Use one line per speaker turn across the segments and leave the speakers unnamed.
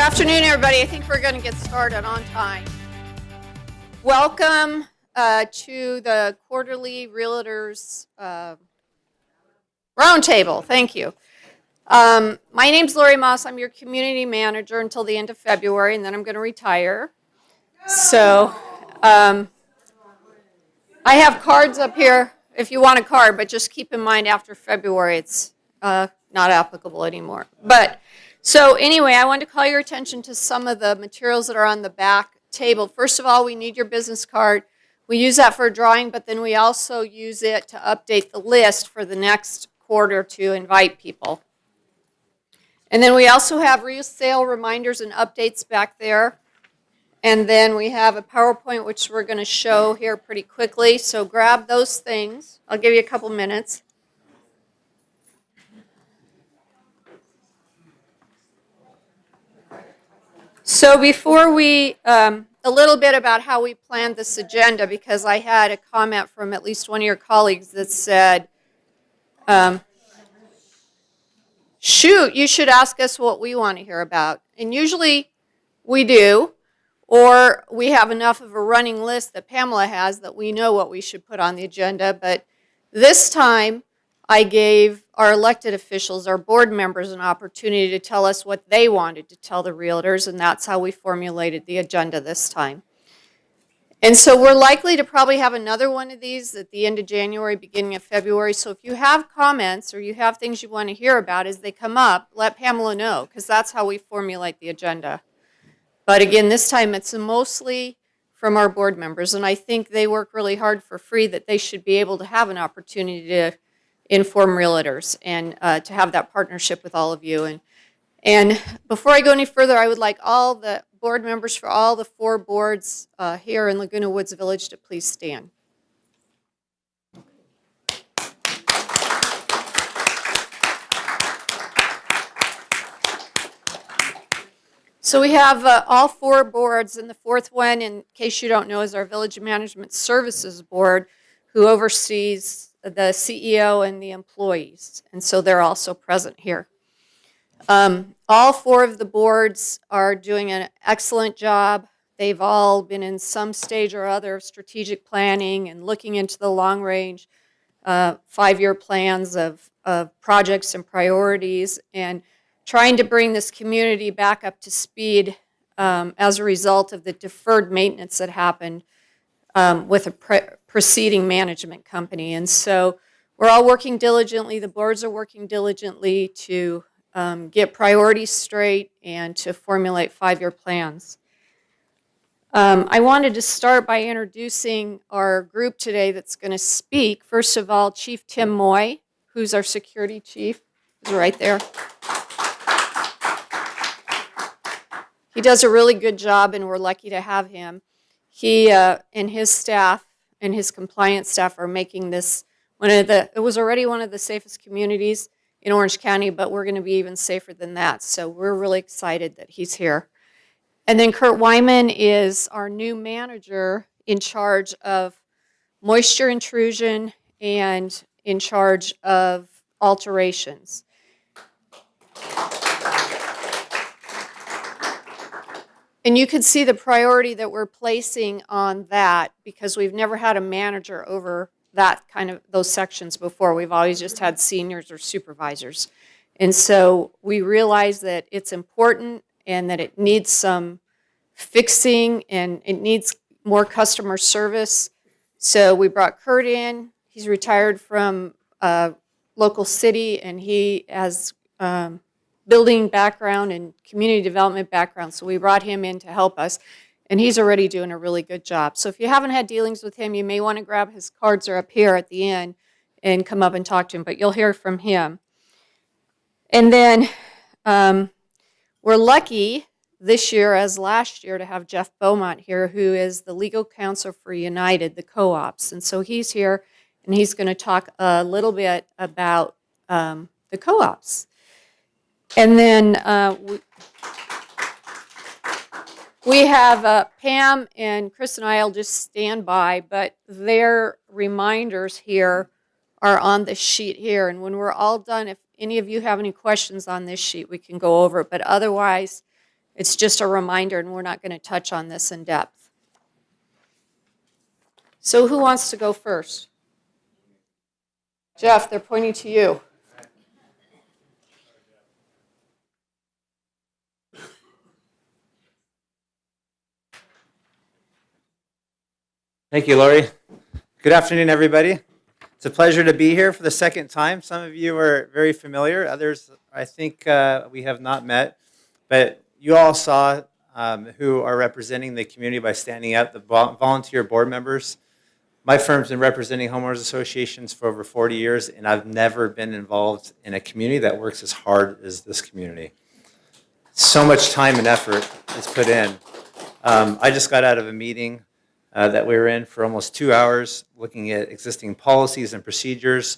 afternoon, everybody. I think we're going to get started on time. Welcome to the quarterly Realtors Roundtable. Thank you. My name's Lori Moss. I'm your community manager until the end of February, and then I'm going to retire. So I have cards up here if you want a card, but just keep in mind after February it's not applicable anymore. So anyway, I want to call your attention to some of the materials that are on the back table. First of all, we need your business card. We use that for a drawing, but then we also use it to update the list for the next quarter to invite people. And then we also have resale reminders and updates back there. And then we have a PowerPoint, which we're going to show here pretty quickly. So grab those things. I'll give you a couple minutes. So before we, a little bit about how we planned this agenda, because I had a comment from at least one of your colleagues that said, shoot, you should ask us what we want to hear about. And usually we do, or we have enough of a running list that Pamela has that we know what we should put on the agenda. But this time, I gave our elected officials, our board members, an opportunity to tell us what they wanted to tell the realtors, and that's how we formulated the agenda this time. And so we're likely to probably have another one of these at the end of January, beginning of February. So if you have comments or you have things you want to hear about as they come up, let Pamela know, because that's how we formulate the agenda. But again, this time it's mostly from our board members, and I think they work really hard for free, that they should be able to have an opportunity to inform realtors and to have that partnership with all of you. And before I go any further, I would like all the board members for all the 4 boards here in Laguna Woods Village to please stand. So we have all 4 boards, and the 4th one, in case you don't know, is our Village Management Services Board, who oversees the CEO and the employees, and so they're also present here. All 4 of the boards are doing an excellent job. They've all been in some stage or other of strategic planning and looking into the long-range 5-year plans of projects and priorities, and trying to bring this community back up to speed as a result of the deferred maintenance that happened with a preceding management company. And so we're all working diligently. The boards are working diligently to get priorities straight and to formulate 5-year plans. I wanted to start by introducing our group today that's going to speak. First of all, Chief Tim Moy, who's our security chief, is right there. He does a really good job, and we're lucky to have him. He and his staff and his compliance staff are making this it was already one of the safest communities in Orange County, but we're going to be even safer than that. So we're really excited that he's here. And then Kurt Wyman is our new manager in charge of moisture intrusion and in charge of alterations. And you can see the priority that we're placing on that, because we've never had a manager over that those sections before. We've always just had seniors or supervisors. And so we realize that it's important and that it needs some fixing and it needs more customer service. So we brought Kurt in. He's retired from local city, and he has building background and community development background, so we brought him in to help us, and he's already doing a really good job. So if you haven't had dealings with him, you may want to grab his cards are up here at the end and come up and talk to him, but you'll hear from him. And then we're lucky this year, as last year, to have Jeff Beaumont here, who is the legal counsel for United, the co-ops, and so he's here, and he's going to talk a little bit about the co-ops. And then we have Pam and Chris and I will just stand by, but their reminders here are on the sheet here. And when we're all done, if any of you have any questions on this sheet, we can go over it. But otherwise, It's just a reminder, and we're not going to touch on this in depth. So who wants to go first? Jeff, they're pointing to you.
Thank you, Lori. Good afternoon, everybody. It's a pleasure to be here for the second time. Some of you are very familiar. Others, I think, we have not met. But you all saw who are representing the community by standing up, the volunteer board members. My firm's been representing homeowners associations for over 40 years, and I've never been involved in a community that works as hard as this community. So much time and effort is put in. I just got out of a meeting that we were in for almost 2 hours looking at existing policies and procedures.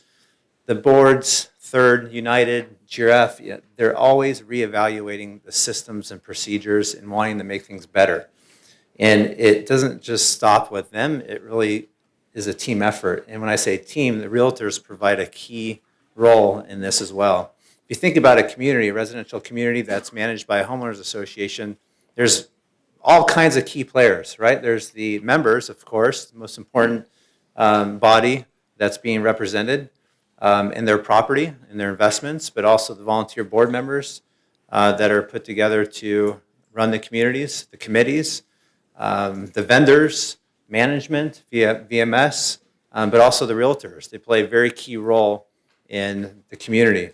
The boards, Third, United, GRF, they're always reevaluating the systems and procedures and wanting to make things better. And it doesn't just stop with them, it really is a team effort. And when I say team, the realtors provide a key role in this as well. If you think about a community, a residential community that's managed by a homeowners association, there's all kinds of key players, right? There's the members, of course, the most important body that's being represented in their property and their investments, but also the volunteer board members that are put together to run the communities, the committees, the vendors, management via VMS, but also the realtors. They play a very key role in the community.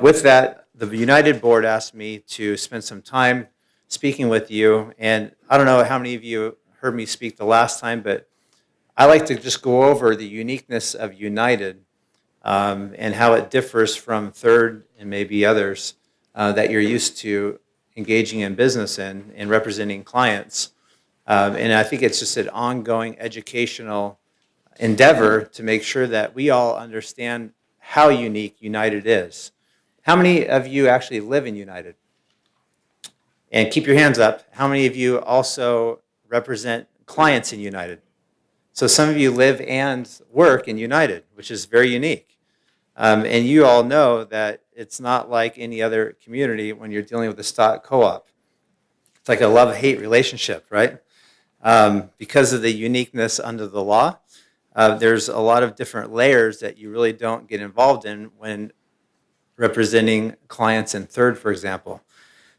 With that, the United Board asked me to spend some time speaking with you, and I don't know how many of you heard me speak the last time, but I like to just go over the uniqueness of United and how it differs from Third and maybe others that you're used to engaging in business in and representing clients. And I think it's just an ongoing educational endeavor to make sure that we all understand how unique United is. How many of you actually live in United? And keep your hands up. How many of you also represent clients in United? So some of you live and work in United, which is very unique. And you all know that it's not like any other community when you're dealing with a stock co-op. It's like a love-hate relationship, right? Because of the uniqueness under the law, there's a lot of different layers that you really don't get involved in when representing clients in Third, for example.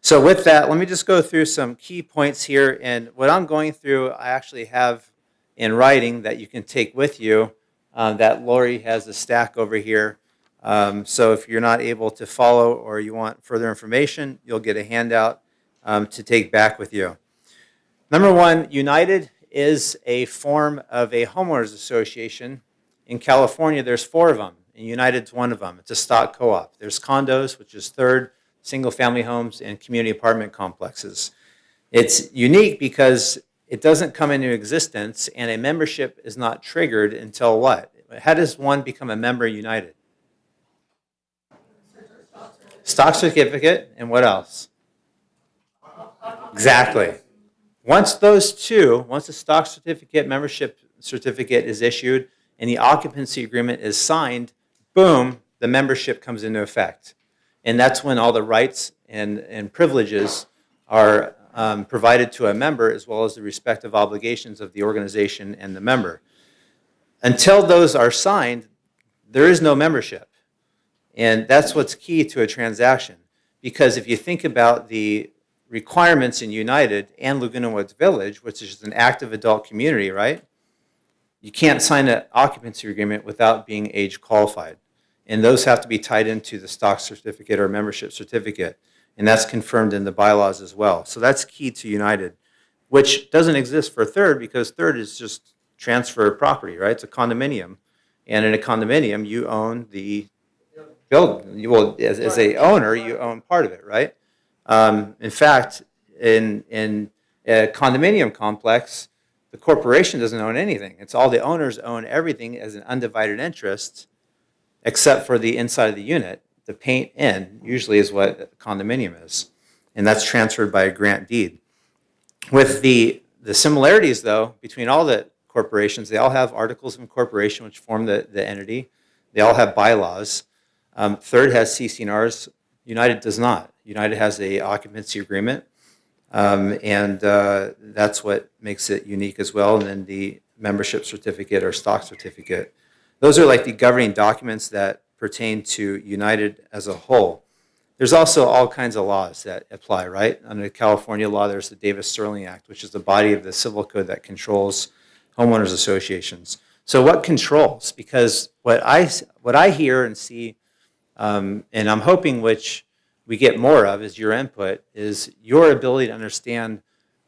So with that, let me just go through some key points here. And what I'm going through, I actually have in writing that you can take with you. That Lori has a stack over here. So if you're not able to follow or you want further information, you'll get a handout to take back with you. Number one, United is a form of a homeowners association. In California, there's 4 of them, and United's one of them. It's a stock co-op. There's condos, which is Third, single-family homes, and community apartment complexes. It's unique because it doesn't come into existence, and a membership is not triggered until what? How does one become a member of United? Stock certificate, and what else? Exactly. Once the stock certificate, membership certificate is issued, and the occupancy agreement is signed, boom, the membership comes into effect. And that's when all the rights and privileges are provided to a member, as well as the respective obligations of the organization and the member. Until those are signed, there is no membership. And that's what's key to a transaction. Because if you think about the requirements in United and Laguna Woods Village, which is an active adult community, right? You can't sign an occupancy agreement without being age qualified. And those have to be tied into the stock certificate or membership certificate. And that's confirmed in the bylaws as well. So that's key to United, which doesn't exist for Third because Third is just transfer of property, right? It's a condominium. And in a condominium, you own the building. Well, as a owner, you own part of it, right? In fact, in a condominium complex, the corporation doesn't own anything. It's all the owners own everything as an undivided interest, except for the inside of the unit. The paint in usually is what a condominium is, and that's transferred by a grant deed. With the similarities, though, between all the corporations, they all have articles of incorporation which form the entity. They all have bylaws. Third has CC&Rs. United does not. United has a occupancy agreement. And that's what makes it unique as well. And then the membership certificate or stock certificate. Those are like the governing documents that pertain to United as a whole. There's also all kinds of laws that apply, right? Under California law, there's the Davis-Sterling Act, which is the body of the civil code that controls homeowners associations. So what controls? Because what I hear and see, and I'm hoping which we get more of is your input, is your ability to understand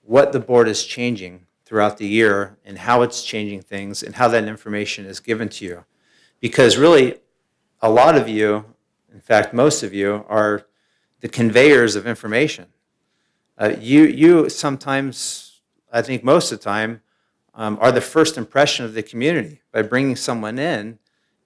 what the board is changing throughout the year and how it's changing things and how that information is given to you. Because really, a lot of you, in fact, most of you, are the conveyors of information. You sometimes, I think most of the time, are the first impression of the community. By bringing someone in,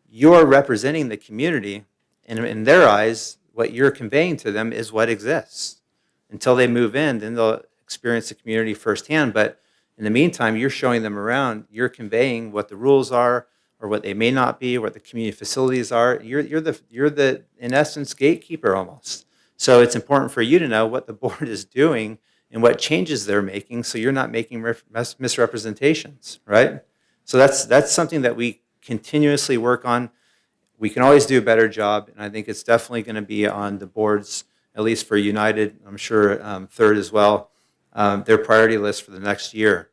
you're representing the community, and in their eyes, what you're conveying to them is what exists. Until they move in, then they'll experience the community firsthand, but in the meantime, you're showing them around, you're conveying what the rules are, or what they may not be, what the community facilities are. You're the in essence, gatekeeper almost. So it's important for you to know what the board is doing and what changes they're making, so you're not making misrepresentations, right? So that's something that we continuously work on. We can always do a better job, and I think it's definitely going to be on the boards, at least for United, I'm sure Third as well, their priority list for the next year.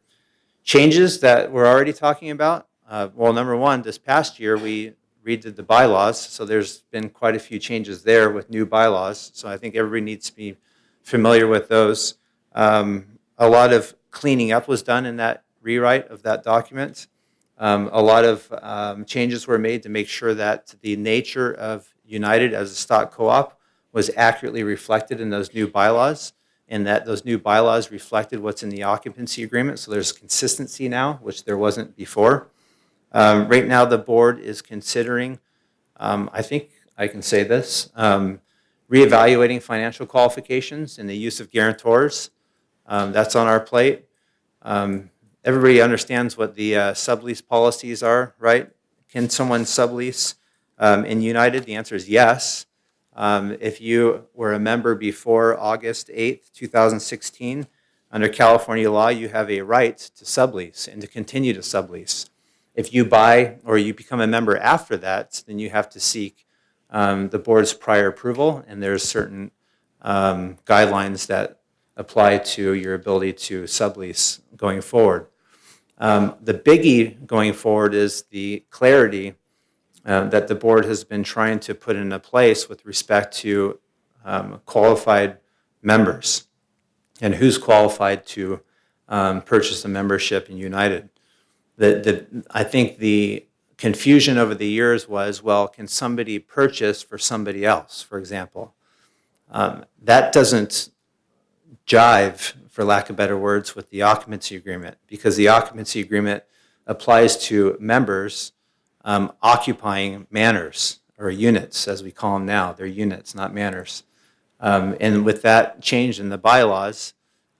Changes that we're already talking about. Well, number one, this past year we redid the bylaws, so there's been quite a few changes there with new bylaws. So I think everybody needs to be familiar with those. A lot of cleaning up was done in that rewrite of that document. A lot of changes were made to make sure that the nature of United as a stock co-op was accurately reflected in those new bylaws, and that those new bylaws reflected what's in the occupancy agreement. So there's consistency now, which there wasn't before. Right now, the board is considering, I think I can say this, reevaluating financial qualifications and the use of guarantors. That's on our plate. Everybody understands what the sublease policies are, right? Can someone sublease in United? The answer is yes. If you were a member before August 8th, 2016, under California law, you have a right to sublease and to continue to sublease. If you buy or you become a member after that, then you have to seek the board's prior approval, and there's certain guidelines that apply to your ability to sublease going forward. The biggie going forward is the clarity that the board has been trying to put into place with respect to qualified members and who's qualified to purchase a membership in United. I think the confusion over the years was, well, can somebody purchase for somebody else, for example? That doesn't jive, for lack of better words, with the occupancy agreement, because the occupancy agreement applies to members occupying manors or units, as we call them now. They're units, not manors. And with that change in the bylaws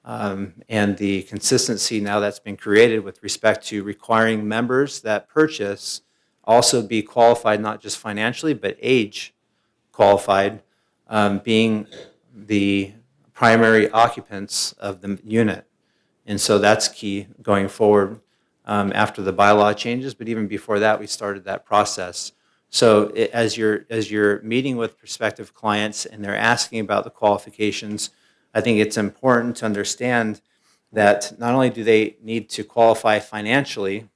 and the consistency now that's been created with respect to requiring members that purchase also be qualified not just financially, but age qualified, being the primary occupants of the unit. And so that's key going forward after the bylaw changes, but even before that, we started that process. So as you're meeting with prospective clients and they're asking about the qualifications, I think it's important to understand that not only do they need to qualify financially,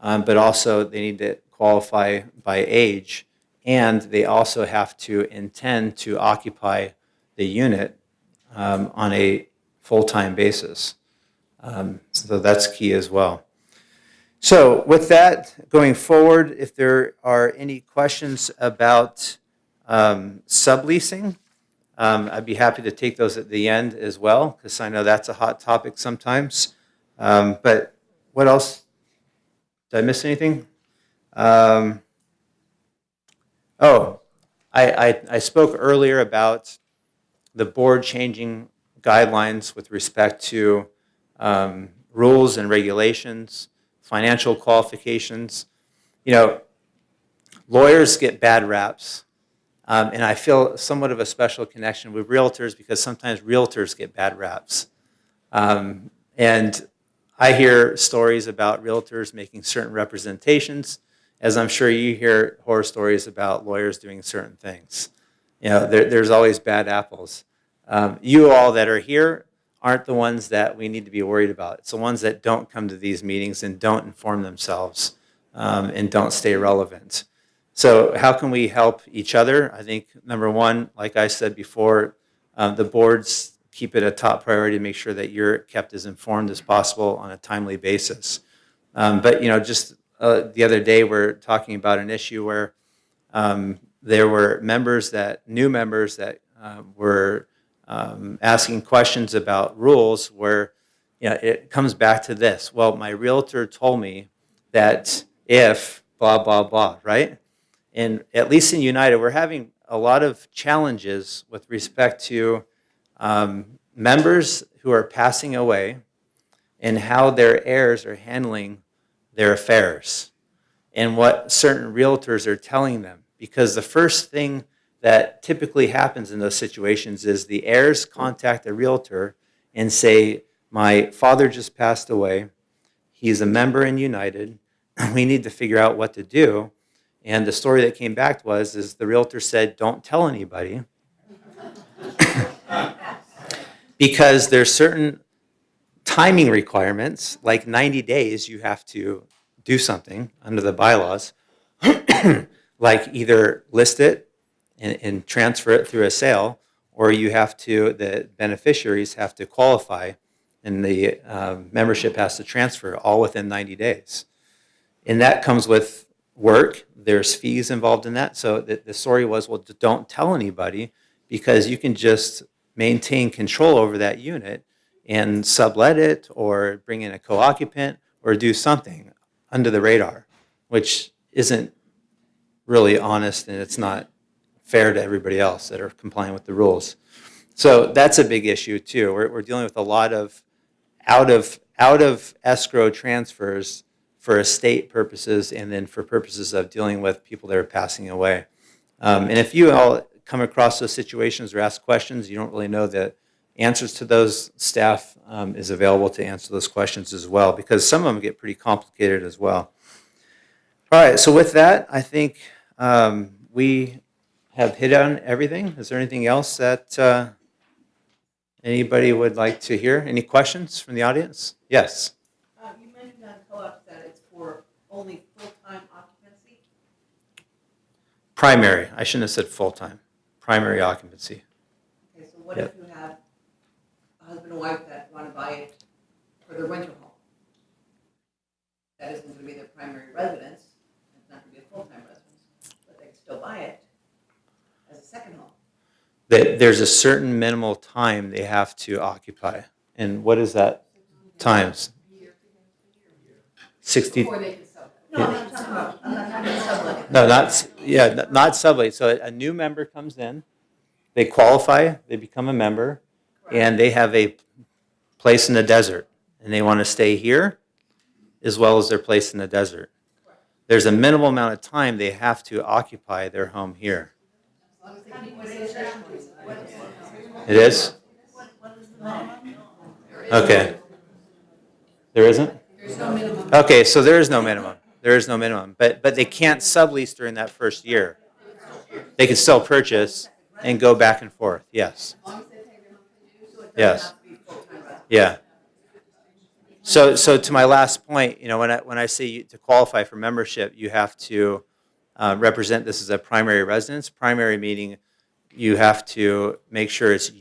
but also they need to qualify by age, and they also have to intend to occupy the unit on a full-time basis. So that's key as well. So with that, going forward, if there are any questions about subleasing, I'd be happy to take those at the end as well, because I know that's a hot topic sometimes. But what else? Did I miss anything? I spoke earlier about the board changing guidelines with respect to rules and regulations, financial qualifications. You know, lawyers get bad raps, and I feel somewhat of a special connection with realtors because sometimes realtors get bad raps. And I hear stories about realtors making certain representations, as I'm sure you hear horror stories about lawyers doing certain things. There's always bad apples. You all that are here aren't the ones that we need to be worried about. It's the ones that don't come to these meetings and don't inform themselves and don't stay relevant. So how can we help each other? I think, number one, like I said before, the boards keep it a top priority to make sure that you're kept as informed as possible on a timely basis. But just the other day, we're talking about an issue where there were new members that were asking questions about rules where it comes back to this. Well, my realtor told me that if blah, blah, blah, right? And at least in United, we're having a lot of challenges with respect to members who are passing away and how their heirs are handling their affairs and what certain realtors are telling them. Because the first thing that typically happens in those situations is the heirs contact the realtor and say, my father just passed away. He's a member in United. We need to figure out what to do. And the story that came back is the realtor said, don't tell anybody. Because there's certain timing requirements, like 90 days, you have to do something under the bylaws, like either list it and transfer it through a sale, or the beneficiaries have to qualify and the membership has to transfer all within 90 days. And that comes with work. There's fees involved in that. So the story was, well, don't tell anybody because you can just maintain control over that unit and sublet it or bring in a co-occupant or do something under the radar, which isn't really honest and it's not fair to everybody else that are complying with the rules. So that's a big issue too. We're dealing with a lot of out of escrow transfers for estate purposes and then for purposes of dealing with people that are passing away. And if you all come across those situations or ask questions, you don't really know the answers to those, staff is available to answer those questions as well, because some of them get pretty complicated as well. All right, so with that, I think we have hit on everything. Is there anything else that anybody would like to hear? Any questions from the audience? Yes.
You mentioned on co-ops that it's for only full-time occupancy.
Primary. I shouldn't have said full-time. Primary occupancy.
Okay, so what if you have a husband and wife that want to buy it for their winter home? That isn't going to be their primary residence. It's not going to be a full-time residence, but they can still buy it as a second home.
There's a certain minimal time they have to occupy. And what is that times? 60.
Before they can sell it. No, I'm not talking about subletting.
No, not sublet. So a new member comes in, they qualify, they become a member, and they have a place in the desert, and they want to stay here as well as their place in the desert. There's a minimal amount of time they have to occupy their home here. It is? Okay. There isn't?
There's no minimum.
Okay, so there is no minimum. There is no minimum. But they can't sublease during that first year. They can still purchase and go back and forth. Yes. Yes. Yeah. So to my last point, when I say to qualify for membership, you have to represent this as a primary residence. Primary meaning you have to make sure it's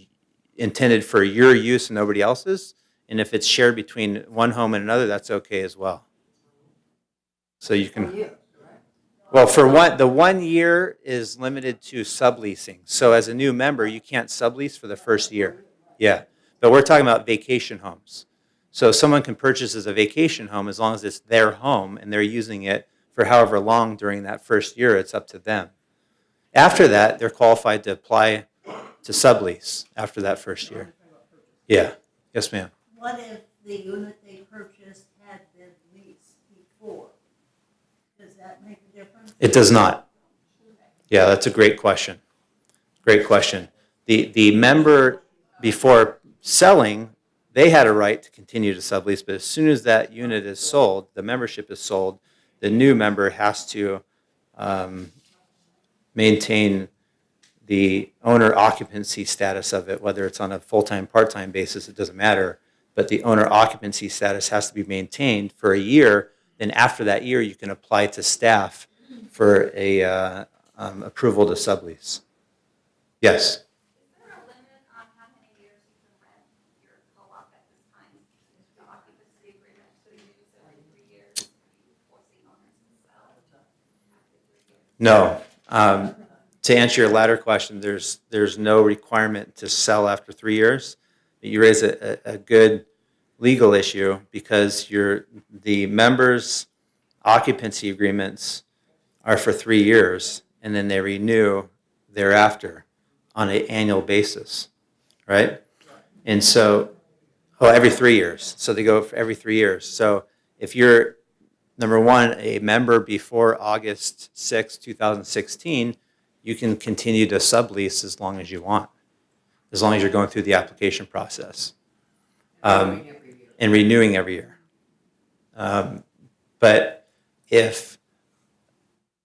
intended for your use and nobody else's. And if it's shared between one home and another, that's okay as well. So you can. Well, the 1 year is limited to subleasing. So as a new member, you can't sublease for the first year. Yeah. But we're talking about vacation homes. So someone can purchase as a vacation home as long as it's their home and they're using it for however long during that first year. It's up to them. After that, they're qualified to apply to sublease after that first year. Yeah. Yes, ma'am.
What if the unit they purchased had been leased before? Does that make a difference?
It does not. Yeah, that's a great question. Great question. The member, before selling, they had a right to continue to sublease, but as soon as that unit is sold, the membership is sold, the new member has to maintain the owner occupancy status of it, whether it's on a full-time, part-time basis, it doesn't matter. But the owner occupancy status has to be maintained for a year. Then after that year, you can apply to staff for a approval to sublease. Yes?
Is there a limit on how many years you can rent your co-op at this time? The occupancy agreement, so you use it every 3 years, are you forcing owners to sell after 3 years?
No. To answer your latter question, there's no requirement to sell after 3 years. You raise a good legal issue because the members' occupancy agreements are for 3 years, and then they renew thereafter on an annual basis, right? And so, every 3 years. So they go for every 3 years. So if you're, number one, a member before August 6, 2016, you can continue to sublease as long as you want, as long as you're going through the application process. And renewing every year. But if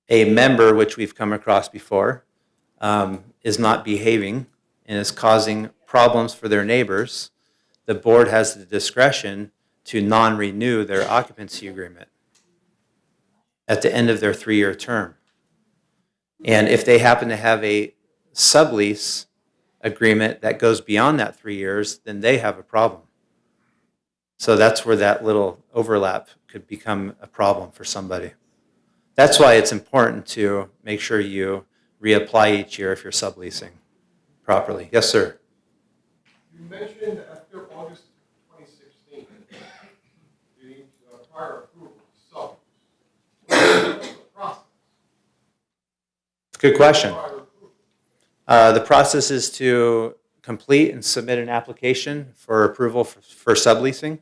a member, which we've come across before, is not behaving and is causing problems for their neighbors, the board has the discretion to non-renew their occupancy agreement at the end of their 3-year term. And if they happen to have a sublease agreement that goes beyond that 3 years, then they have a problem. So that's where that little overlap could become a problem for somebody. That's why it's important to make sure you reapply each year if you're subleasing properly. Yes, sir.
You mentioned after August 2016, you need prior approval to sublease. What's the process?
Good question.
Prior approval.
The process is to complete and submit an application for approval for subleasing.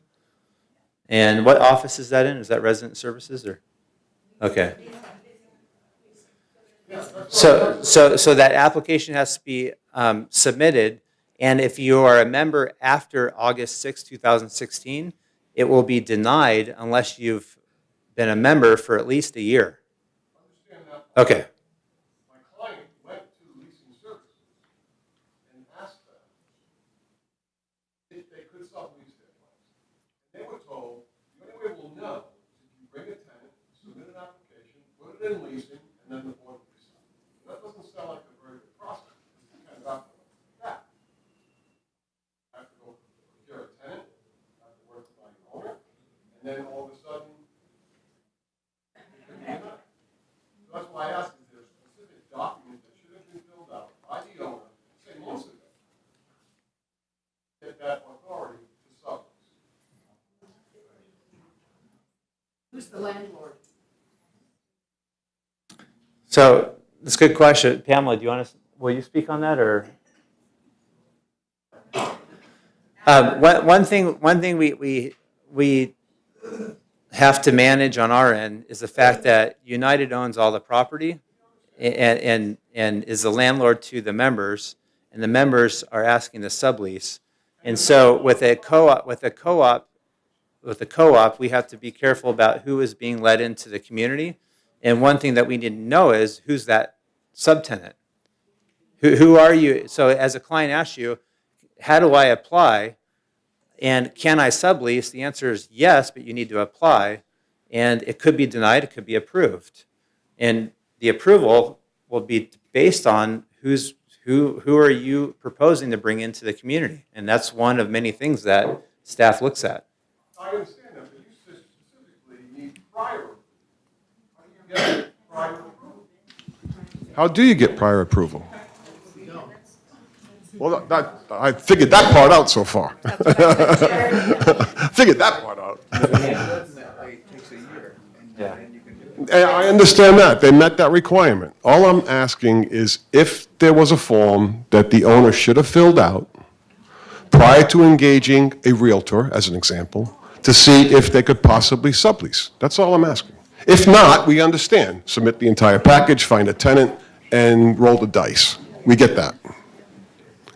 And what office is that in? Is that resident services or? Okay. So that application has to be submitted, and if you are a member after August 6, 2016, it will be denied unless you've been a member for at least a year.
Understand that.
Okay.
My client went to leasing services and asked them if they could sublease their place. And they were told, the only way we'll know is if you bring a tenant, submit an application, put it in leasing, and then the board will decide. That doesn't sound like a very good process. It's kind of out there. I have to go procure a tenant, I have to work with my owner, and then all of a sudden, it could be denied. So that's why I asked, is there a specific document that should have been filled out by the owner, say months ago, get that authority to sublease?
Who's the landlord?
So that's a good question. Pamela, will you speak on that or? One thing we have to manage on our end is the fact that United owns all the property and is the landlord to the members, and the members are asking to sublease. And so with a co-op, we have to be careful about who is being let into the community. And one thing that we need to know is who's that subtenant. Who are you? So as a client asks you, how do I apply? And can I sublease? The answer is yes, but you need to apply. And it could be denied, it could be approved. And the approval will be based on who are you proposing to bring into the community. And that's one of many things that staff looks at.
I understand that, but you specifically need prior approval. How do you get prior approval?
How do you get prior approval? Well, I figured that part out so far. Figured that part out. And I understand that. They met that requirement. All I'm asking is if there was a form that the owner should have filled out prior to engaging a Realtor, as an example, to see if they could possibly sublease. That's all I'm asking. If not, we understand. Submit the entire package, find a tenant, and roll the dice. We get that.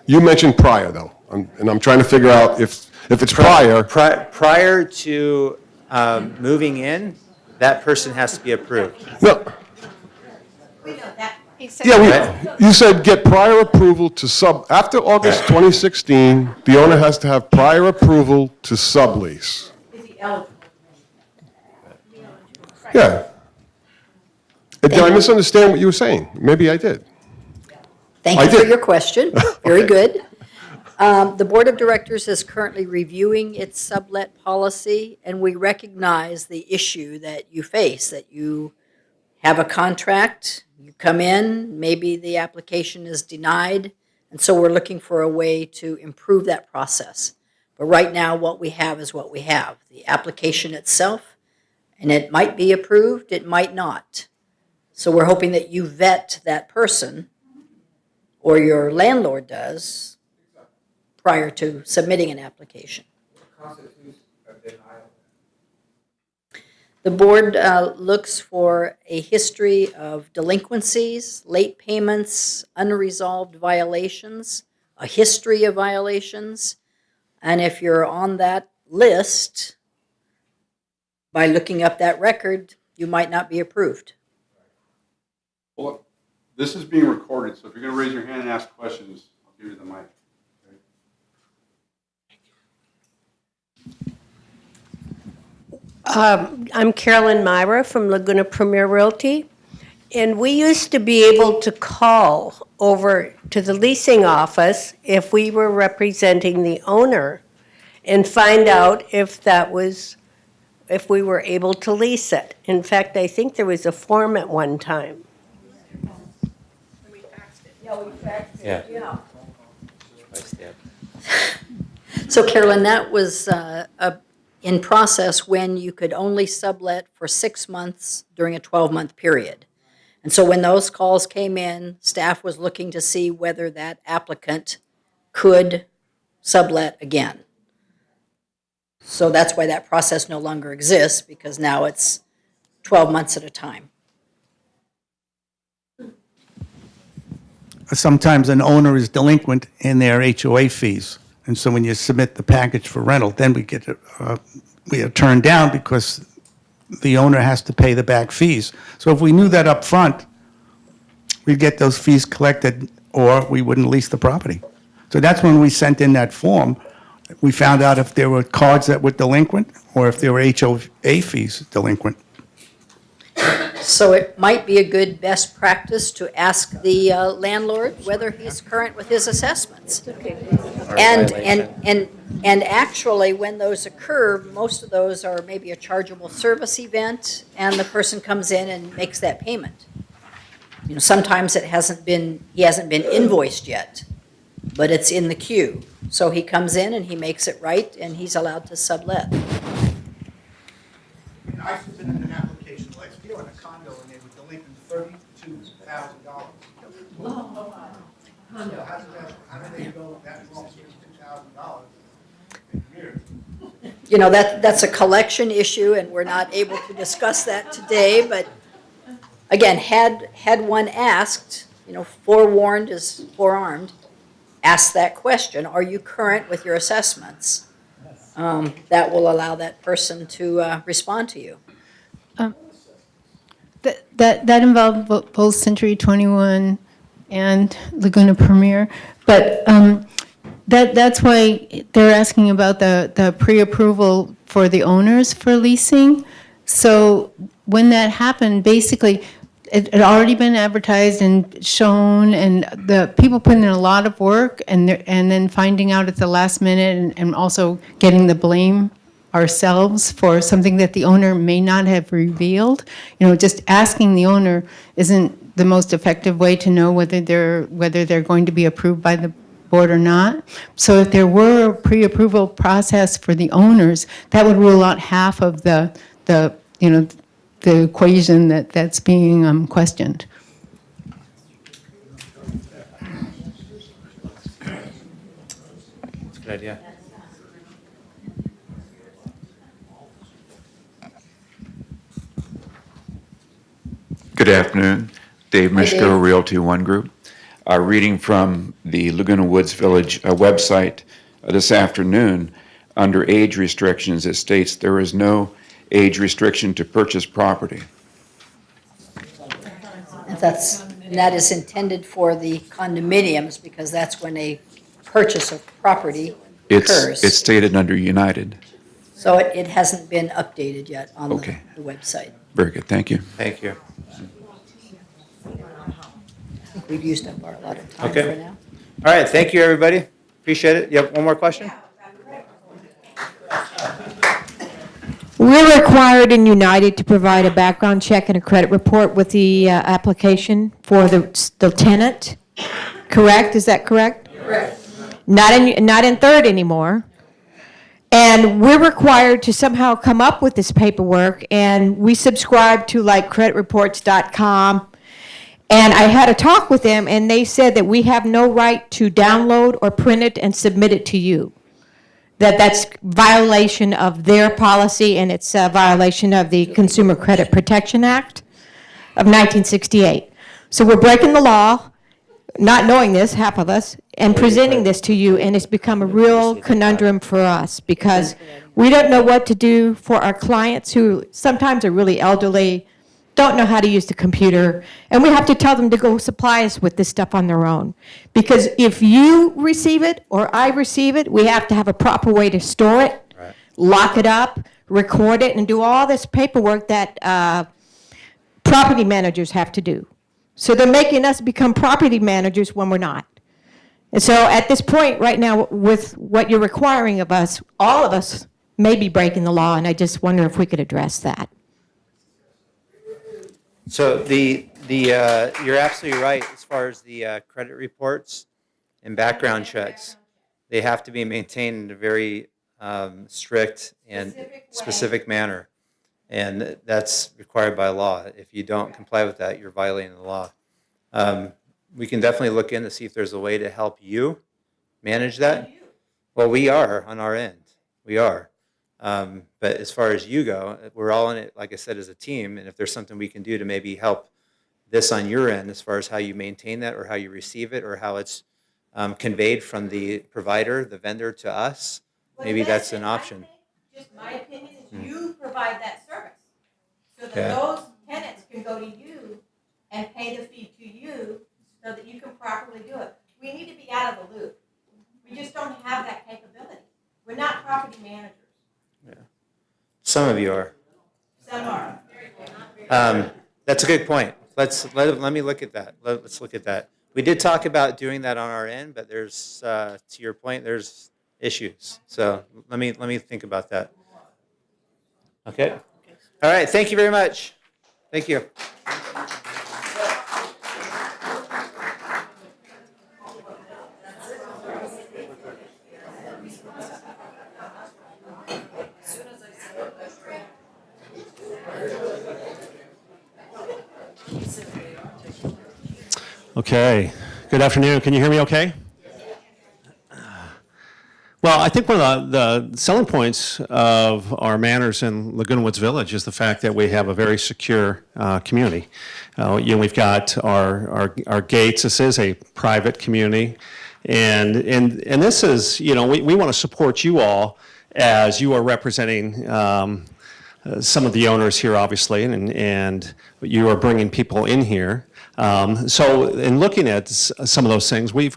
You mentioned prior, though, and I'm trying to figure out if If it's prior,
Prior to moving in, that person has to be approved.
no,
We know that.
He said-
yeah, you said get prior approval to after August 2016, the owner has to have prior approval to sublease.
Is he eligible?
Yeah. Did I misunderstand what you were saying? Maybe I did.
Thank
I
you for
did.
your question. Very good. The Board of Directors is currently reviewing its sublet policy, and we recognize the issue that you face, that you have a contract, you come in, maybe the application is denied, and so we're looking for a way to improve that process. But right now, what we have is what we have, the application itself, and it might be approved, it might not. So we're hoping that you vet that person, or your landlord does, prior to submitting an application. The board looks for a history of delinquencies, late payments, unresolved violations, a history of violations, and if you're on that list, by looking up that record, you might not be approved.
Well, this is being recorded, so if you're going to raise your hand and ask questions, I'll give you the mic.
I'm Carolyn Myra from Laguna Premier Realty, and we used to be able to call over to the leasing office if we were representing the owner and find out if we were able to lease it. In fact, I think there was a form at one time.
Yeah.
So Carolyn, that was in process when you could only sublet for 6 months during a 12-month period. And so when those calls came in, staff was looking to see whether that applicant could sublet again. So that's why that process no longer exists, because now it's 12 months at a time.
Sometimes an owner is delinquent in their HOA fees. And so when you submit the package for rental, then we are turned down because the owner has to pay the back fees. So if we knew that up front, we'd get those fees collected or we wouldn't lease the property. So that's when we sent in that form. We found out if there were cards that were delinquent or if there were HOA fees delinquent.
So it might be a good best practice to ask the landlord whether he's current with his assessments. And actually, when those occur, most of those are maybe a chargeable service event, and the person comes in and makes that payment. You know, sometimes he hasn't been invoiced yet, but it's in the queue. So he comes in and he makes it right, and he's allowed to sublet.
I submitted an application last year on a condo, and they were delinquent $32,000. Condo. How did they go that wrong, $32,000 in years?
You know, that's a collection issue, and we're not able to discuss that today, but again, had one asked, you know, forewarned is forearmed, ask that question, are you current with your assessments? That will allow that person to respond to you.
That involved both Century 21 and Laguna Premier, but that's why they're asking about the pre-approval for the owners for leasing. So when that happened, basically, it had already been advertised and shown, and the people put in a lot of work, and then finding out at the last minute, and also getting the blame ourselves for something that the owner may not have revealed. You know, just asking the owner isn't the most effective way to know whether they're going to be approved by the board or not. So if there were a pre-approval process for the owners, that would rule out half of the equation that's being questioned.
That's a good idea.
Good afternoon. Dave
Hi,
Mishko,
Dave.
Realty One Group. Reading from the Laguna Woods Village website this afternoon, under age restrictions, it states there is no age restriction to purchase property.
And that is intended for the condominiums, because that's when a purchase of property occurs.
It's stated under United.
So it hasn't been updated yet on
Okay.
the website.
Very good, thank you.
Thank you.
I think we've used up our allotted time
Okay.
for now.
All right, thank you, everybody. Appreciate it. You have one more question?
We're required in United to provide a background check and a credit report with the application for the tenant, correct? Is that correct?
Correct.
Not in Third anymore. And we're required to somehow come up with this paperwork, and we subscribe to like creditreports.com. And I had a talk with them, and they said that we have no right to download or print it and submit it to you. That's violation of their policy, and it's a violation of the Consumer Credit Protection Act of 1968. So we're breaking the law, not knowing this, half of us, and presenting this to you, and it's become a real conundrum for us, because we don't know what to do for our clients who sometimes are really elderly, don't know how to use the computer, and we have to tell them to go supply us with this stuff on their own. Because if you receive it or I receive it, we have to have a proper way to store it,
Right.
lock it up, record it, and do all this paperwork that property managers have to do. So they're making us become property managers when we're not. And so at this point right now, with what you're requiring of us, all of us may be breaking the law, and I just wonder if we could address that.
So you're absolutely right as far as the credit reports and background checks. They have to be maintained in a very strict and specific manner. And that's required by law. If you don't comply with that, you're violating the law. We can definitely look in to see if there's a way to help you manage that. Well, we are on our end. We are. But as far as you go, we're all in it, like I said, as a team. And if there's something we can do to maybe help this on your end, as far as how you maintain that or how you receive it or how it's conveyed from the provider, the vendor to us, maybe that's an option.
Just my opinion is you provide that service. So that
Okay.
those tenants can go to you and pay the fee to you so that you can properly do it. We need to be out of the loop. We just don't have that capability. We're not property managers.
Some of you are.
Some are.
That's a good point. Let me look at that. Let's look at that. We did talk about doing that on our end, but there's, to your point, there's issues. So let me think about that. Okay. All right. Thank you very much. Thank you.
Okay. Good afternoon. Can you hear me okay? Well, I think one of the selling points of our manors in Laguna Woods Village is the fact that we have a very secure community. We've got our gates. This is a private community. And this is, we want to support you all as you are representing some of the owners here, obviously, and you are bringing people in here. So in looking at some of those things, we've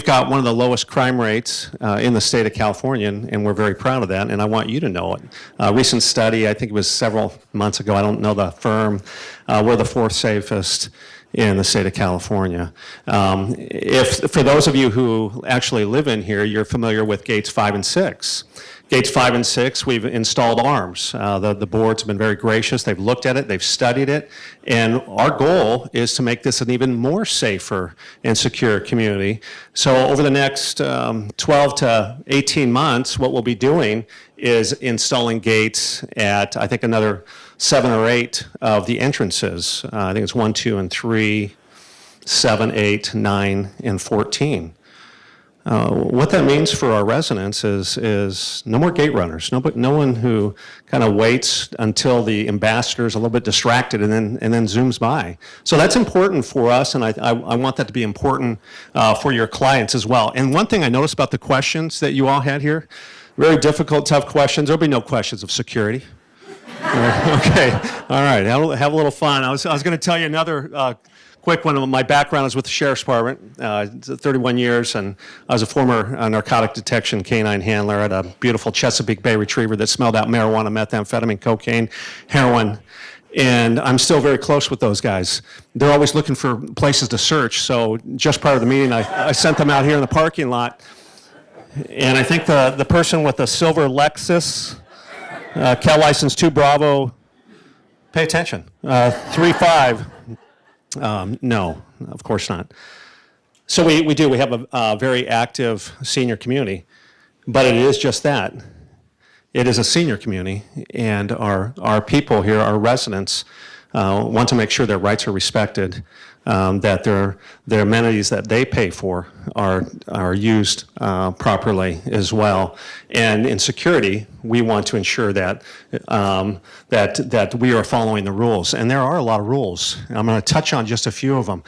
got one of the lowest crime rates in the state of California, and we're very proud of that, and I want you to know it. A recent study, I think it was several months ago, I don't know the firm, we're the fourth safest in the state of California. If for those of you who actually live in here, you're familiar with gates 5 and 6. Gates 5 and 6, we've installed arms. The boards have been very gracious. They've looked at it, they've studied it, and our goal is to make this an even more safer and secure community. So over the next 12 to 18 months, what we'll be doing is installing gates at, I think, another 7 or 8 of the entrances. I think it's 1, 2, and 3, 7, 8, 9, and 14. What that means for our residents is no more gate runners, no one who kind of waits until the ambassador is a little bit distracted and then zooms by. So that's important for us, and I want that to be important for your clients as well. And one thing I noticed about the questions that you all had here, very difficult, tough questions. There'll be no questions of security. Okay, all right, have a little fun. I was going to tell you another quick one. My background is with the Sheriff's Department, 31 years, and I was a former narcotic detection canine handler at a beautiful Chesapeake Bay Retriever that smelled out marijuana, methamphetamine, cocaine, heroin, and I'm still very close with those guys. They're always looking for places to search, so just prior to the meeting, I sent them out here in the parking lot, and I think the person with the silver Lexus, Cal License 2 Bravo, pay attention, 35. No, of course not. So we have a very active senior community, but it is just that. It is a senior community, and our people here, our residents, want to make sure their rights are respected, that their amenities that they pay for are used properly as well. And in security, we want to ensure that that we are following the rules. And there are a lot of rules. I'm going to touch on just a few of them.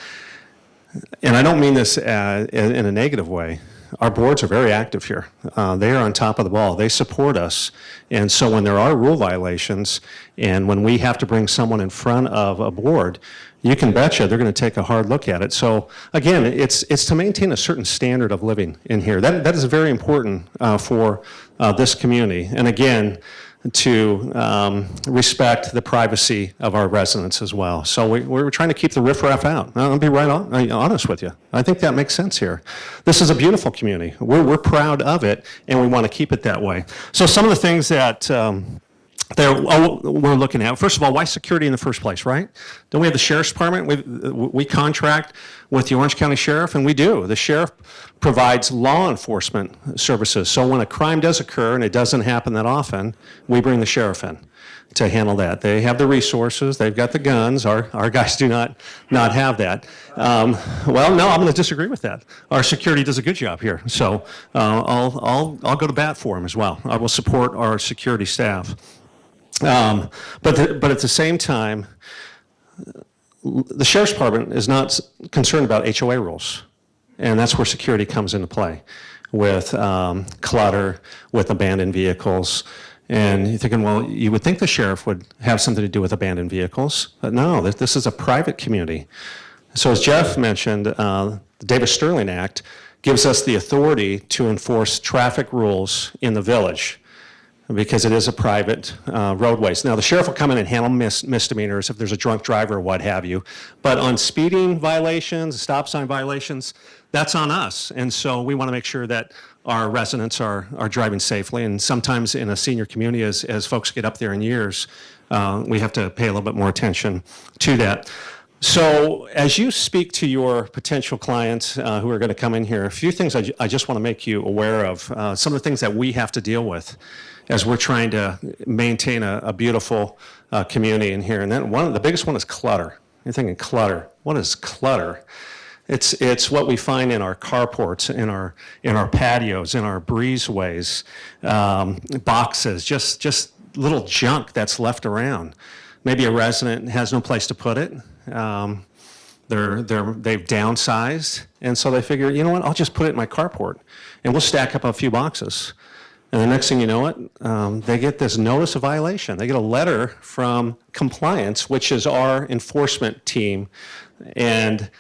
And I don't mean this in a negative way. Our boards are very active here. They are on top of the ball. They support us. And so when there are rule violations and when we have to bring someone in front of a board, you can betcha they're going to take a hard look at it. So again, it's to maintain a certain standard of living in here. That is very important for this community. And again, to respect the privacy of our residents as well. So we're trying to keep the riffraff out. I'll be honest with you. I think that makes sense here. This is a beautiful community. We're proud of it, and we want to keep it that way. So some of the things that we're looking at, first of all, why security in the first place, right? Don't we have the Sheriff's Department? We contract with the Orange County Sheriff, and we do. The Sheriff provides law enforcement services. So when a crime does occur, and it doesn't happen that often, we bring the Sheriff in to handle that. They have the resources, they've got the guns. Our guys do not have that. Well, no, I'm going to disagree with that. Our security does a good job here. So I'll go to bat for them as well. I will support our security staff. But at the same time, the Sheriff's Department is not concerned about HOA rules, and that's where security comes into play with clutter, with abandoned vehicles. And you're thinking, well, you would think the sheriff would have something to do with abandoned vehicles, but no, this is a private community. So as Jeff mentioned, the Davis-Sterling Act gives us the authority to enforce traffic rules in the village, because it is a private roadways. Now, the sheriff will come in and handle misdemeanors if there's a drunk driver or what have you. But on speeding violations, stop sign violations, that's on us. And so we want to make sure that our residents are driving safely. And sometimes in a senior community, as folks get up there in years, we have to pay a little bit more attention to that. So as you speak to your potential clients who are going to come in here, a few things I just want to make you aware of, some of the things that we have to deal with as we're trying to maintain a beautiful community in here. And then the biggest one is clutter. You're thinking clutter. What is clutter? It's what we find in our carports, in our patios, in our breezeways, boxes, just little junk that's left around. Maybe a resident has no place to put it. They've downsized, and so they figure, you know what, I'll just put it in my carport, and we'll stack up a few boxes. And the next thing you know it, they get this notice of violation. They get a letter from compliance, which is our enforcement team, and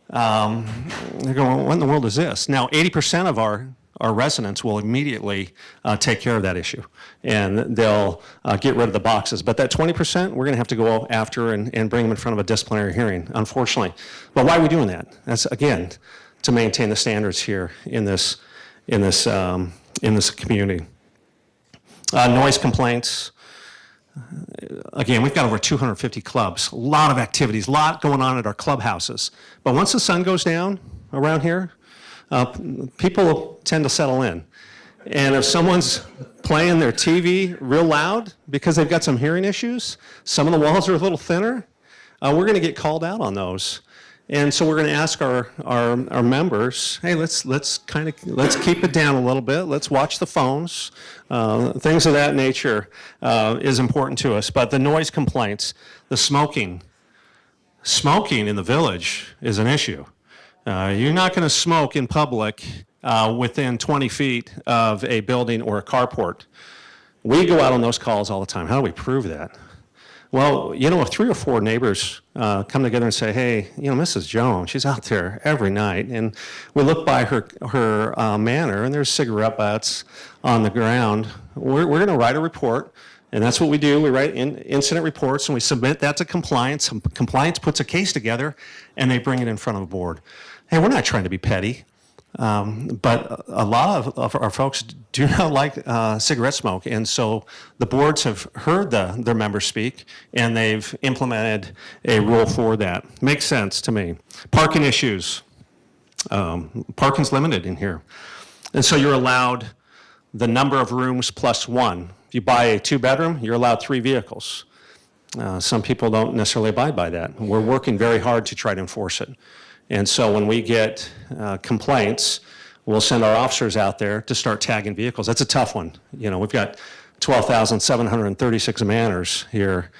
they're going, what in the world is this? Now, 80% of our residents will immediately take care of that issue, and they'll get rid of the boxes. But that 20%, we're going to have to go after and bring them in front of a disciplinary hearing, unfortunately. But why are we doing that? That's, again, to maintain the standards here in this community. Noise complaints. Again, we've got over 250 clubs, a lot of activities, a lot going on at our clubhouses. But once the sun goes down around here, people tend to settle in. And if someone's playing their TV real loud because they've got some hearing issues, some of the walls are a little thinner, we're going to get called out on those. And so we're going to ask our members, hey, let's keep it down a little bit. Let's watch the phones. Things of that nature is important to us. But the noise complaints, the smoking in the village is an issue. You're not going to smoke in public within 20 feet of a building or a carport. We go out on those calls all the time. How do we prove that? Well, if 3 or 4 neighbors come together and say, hey, Mrs. Jones, she's out there every night, and we look by her manor, and there's cigarette butts on the ground, we're going to write a report, and that's what we do. We write incident reports, and we submit that to compliance. Compliance puts a case together, and they bring it in front of the board. Hey, we're not trying to be petty. But a lot of our folks do not like cigarette smoke, and so the boards have heard their members speak, and they've implemented a rule for that. Makes sense to me. Parking issues. Parking's limited in here, and so you're allowed the number of rooms plus 1. If you buy a 2-bedroom, you're allowed 3 vehicles. Some people don't necessarily abide by that. We're working very hard to try to enforce it. And so when we get complaints, we'll send our officers out there to start tagging vehicles. That's a tough one. We've got 12,736 manors here.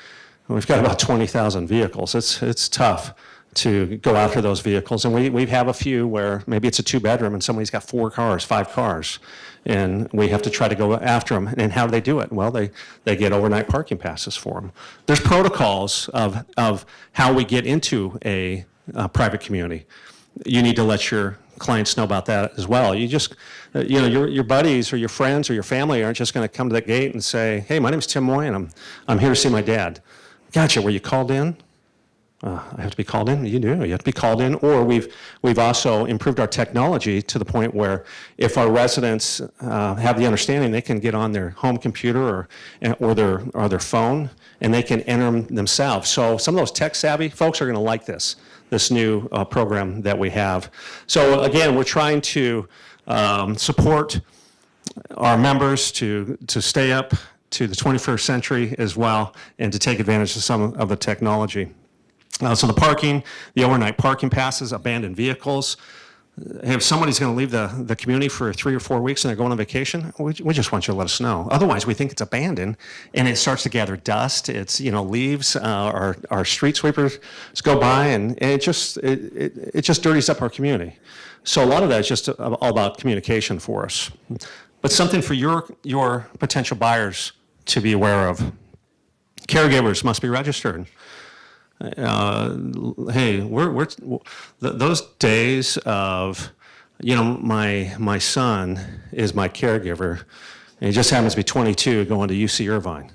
We've got about 20,000 vehicles. It's tough to go after those vehicles. And we have a few where maybe it's a 2-bedroom and somebody's got 4 cars, 5 cars. And we have to try to go after them. And how do they do it? Well, they get overnight parking passes for them. There's protocols of how we get into a private community. You need to let your clients know about that as well. You just, your buddies or your friends or your family aren't just going to come to the gate and say, hey, my name's Tim Moy and I'm here to see my dad. Gotcha, were you called in? I have to be called in? You do, you have to be called in. Or we've also improved our technology to the point where if our residents have the understanding, they can get on their home computer or their phone and they can enter them themselves. So some of those tech savvy folks are going to like this new program that we have. So again, we're trying to support our members to stay up to the 21st century as well and to take advantage of some of the technology. So the parking, the overnight parking passes, abandoned vehicles. If somebody's going to leave the community for 3 or 4 weeks and they're going on vacation, we just want you to let us know. Otherwise, we think it's abandoned, and it starts to gather dust. It's leaves. Our street sweepers go by, and it just dirties up our community. So a lot of that is just all about communication for us. But something for your potential buyers to be aware of. Caregivers must be registered. Hey, those days of, my son is my caregiver, and he just happens to be 22 going to UC Irvine.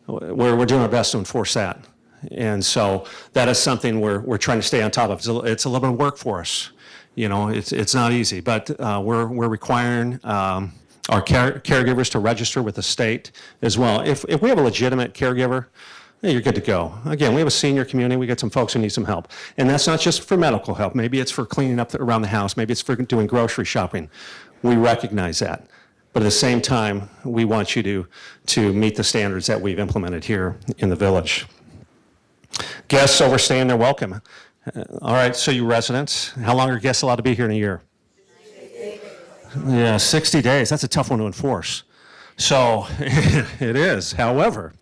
We're doing our best to enforce that. And so that is something we're trying to stay on top of. It's a little bit of work for us. It's not easy, but we're requiring our caregivers to register with the state as well. If we have a legitimate caregiver, you're good to go. Again, we have a senior community. We got some folks who need some help. And that's not just for medical help. Maybe it's for cleaning up around the house. Maybe it's for doing grocery shopping. We recognize that. But at the same time, we want you to meet the standards that we've implemented here in the village. Guests overstaying their welcome. All right, so you residents, how long are guests allowed to be here in a year? 60 days. That's a tough one to enforce. So it is. However,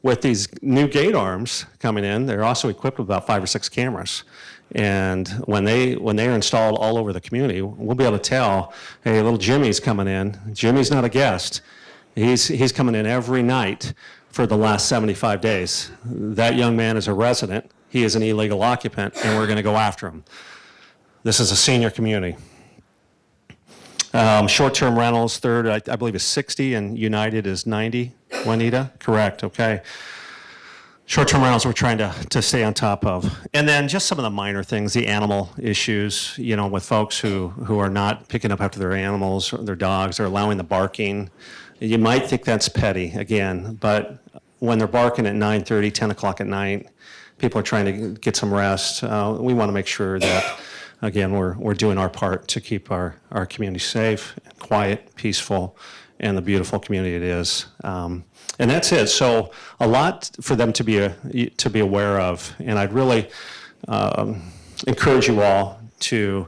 with these new gate arms coming in, they're also equipped with about 5 or 6 cameras. And when they're installed all over the community, we'll be able to tell, hey, little Jimmy's coming in. Jimmy's not a guest. He's coming in every night for the last 75 days. That young man is a resident. He is an illegal occupant, and we're going to go after him. This is a senior community. Short-term rentals, third, I believe, is 60, and United is 90. Juanita? Correct, okay. Short-term rentals we're trying to stay on top of. And then just some of the minor things, the animal issues, with folks who are not picking up after their animals or their dogs or allowing the barking. You might think that's petty, again, but when they're barking at 9:30, 10 o'clock at night, people are trying to get some rest. We want to make sure that, again, we're doing our part to keep our community safe, quiet, peaceful, and the beautiful community it is. And that's it. So a lot for them to be aware of. And I'd really encourage you all to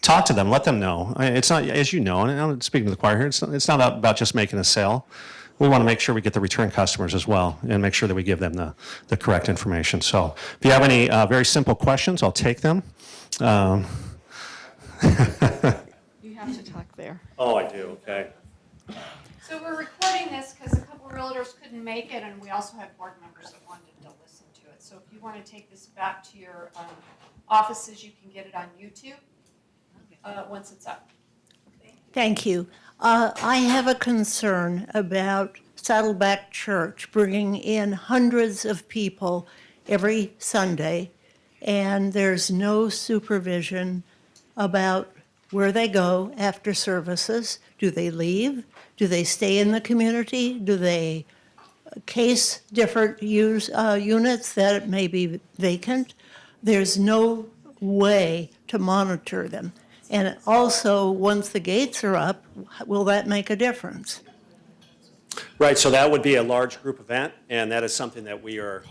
talk to them, let them know. It's not, as you know, and I'm speaking to the choir here, it's not about just making a sale. We want to make sure we get the return customers as well and make sure that we give them the correct information. So if you have any very simple questions, I'll take them.
You have to talk there.
Oh, I do, okay.
So we're recording this because a couple realtors couldn't make it, and we also had board members that wanted to listen to it. So if you want to take this back to your offices, you can get it on YouTube once it's up.
Thank you. I have a concern about Saddleback Church bringing in hundreds of people every Sunday, and there's no supervision about where they go after services. Do they leave? Do they stay in the community? Do they case different units that may be vacant? There's no way to monitor them. And also, once the gates are up, will that make a difference?
Right, so that would be a large group event, and that is something that we are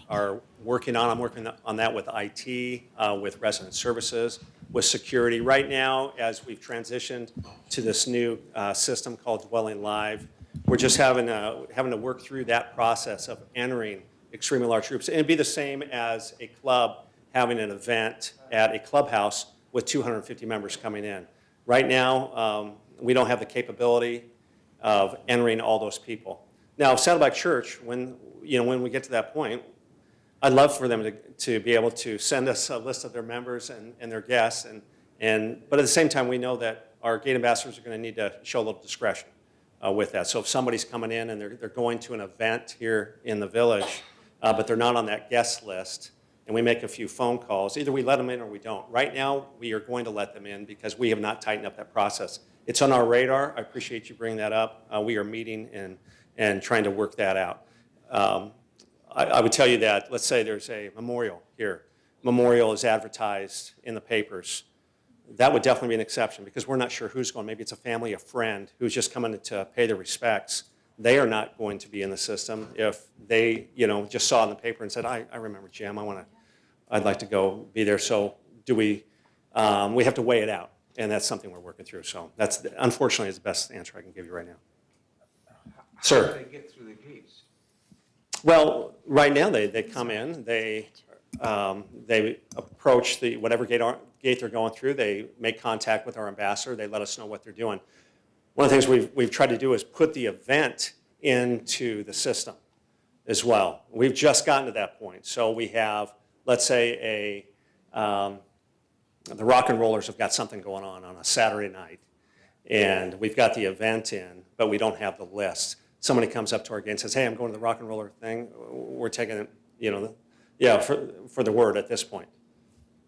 working on. I'm working on that with IT, with resident services, with security. Right now, as we've transitioned to this new system called Dwelling Live, we're just having to work through that process of entering extremely large groups. And it'd be the same as a club having an event at a clubhouse with 250 members coming in. Right now, we don't have the capability of entering all those people. Now, Saddleback Church, when we get to that point, I'd love for them to be able to send us a list of their members and their guests, but at the same time, we know that our gate ambassadors are going to need to show a little discretion with that. So if somebody's coming in and they're going to an event here in the village, but they're not on that guest list, and we make a few phone calls, either we let them in or we don't. Right now, we are going to let them in because we have not tightened up that process. It's on our radar. I appreciate you bringing that up. We are meeting and trying to work that out. I would tell you that, let's say there's a memorial here. Memorial is advertised in the papers. That would definitely be an exception because we're not sure who's going. Maybe it's a family, a friend who's just coming to pay their respects. They are not going to be in the system if they, just saw in the paper and said, I remember Jim, I'd like to go be there. So we have to weigh it out, and that's something we're working through. So that's, unfortunately, is the best answer I can give you right now. Sir?
How do they get through the gates?
Well, right now they come in, they approach whatever gate they're going through, they make contact with our ambassador, they let us know what they're doing. One of the things we've tried to do is put the event into the system as well. We've just gotten to that point. So we have, let's say, the Rock and Rollers have got something going on a Saturday night, and we've got the event in, but we don't have the list. Somebody comes up to our gate and says, hey, I'm going to the Rock and Roller thing. We're taking it, for the word at this point.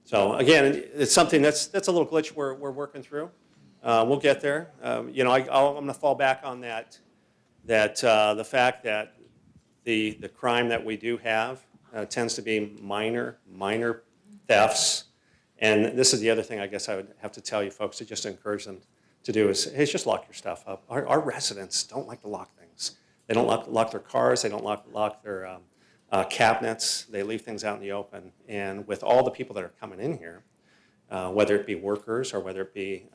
So again, it's something that's a little glitch we're working through. We'll get there. I'm going to fall back on that the fact that the crime that we do have tends to be minor thefts. And this is the other thing I guess I would have to tell you folks to just encourage them to do is, hey, just lock your stuff up. Our residents don't like to lock things. They don't lock their cars. They don't lock their cabinets. They leave things out in the open. And with all the people that are coming in here, whether it be workers or whether it be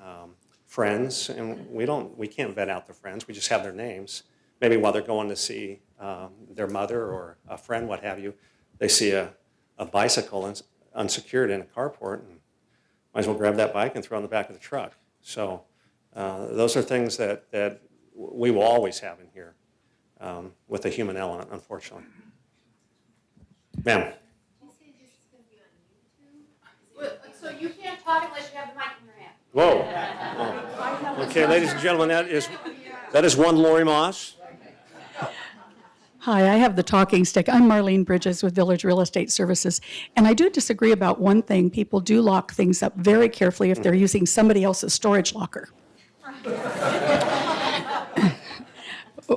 friends, and we can't vet out their friends. We just have their names. Maybe while they're going to see their mother or a friend, what have you, they see a bicycle unsecured in a carport, and might as well grab that bike and throw it in the back of the truck. So those are things that we will always have in here with a human element, unfortunately. Ma'am.
So you can't talk unless you have the mic in your hand.
Whoa. Okay, ladies and gentlemen, that is one Lori Moss.
Hi, I have the talking stick. I'm Marlene Bridges with Village Real Estate Services. And I do disagree about one thing. People do lock things up very carefully if they're using somebody else's storage locker.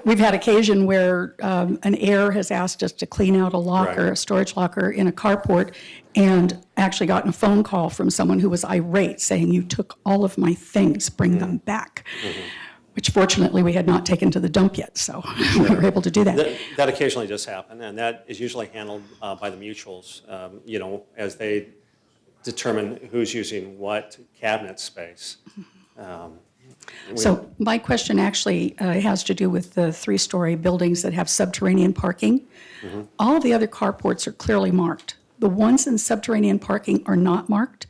We've had occasion where an heir has asked us to clean out a locker,
Right.
a storage locker in a carport, and actually gotten a phone call from someone who was irate saying, you took all of my things, bring them back. Which fortunately we had not taken to the dump yet, so we were able to do that.
That occasionally does happen, and that is usually handled by the mutuals, as they determine who's using what cabinet space.
So my question actually has to do with the three-story buildings that have subterranean parking. All of the other carports are clearly marked. The ones in subterranean parking are not marked,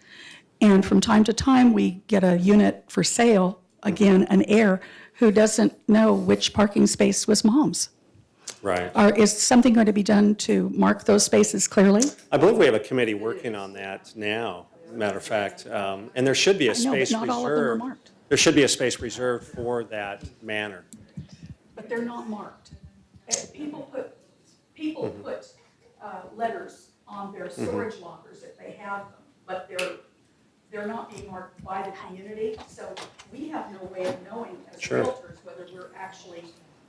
and from time to time we get a unit for sale again, an heir who doesn't know which parking space was mom's.
Right.
Is something going to be done to mark those spaces clearly?
I believe we have a committee working on that now, matter of fact. And there should be a
I know, but
space
not all of them are
reserved.
marked.
There should be a space reserved for that manor.
But they're not marked. People put letters on their storage lockers if they have them, but they're not being marked by the community. So we have no way of knowing as
Sure.
realtors whether we're actually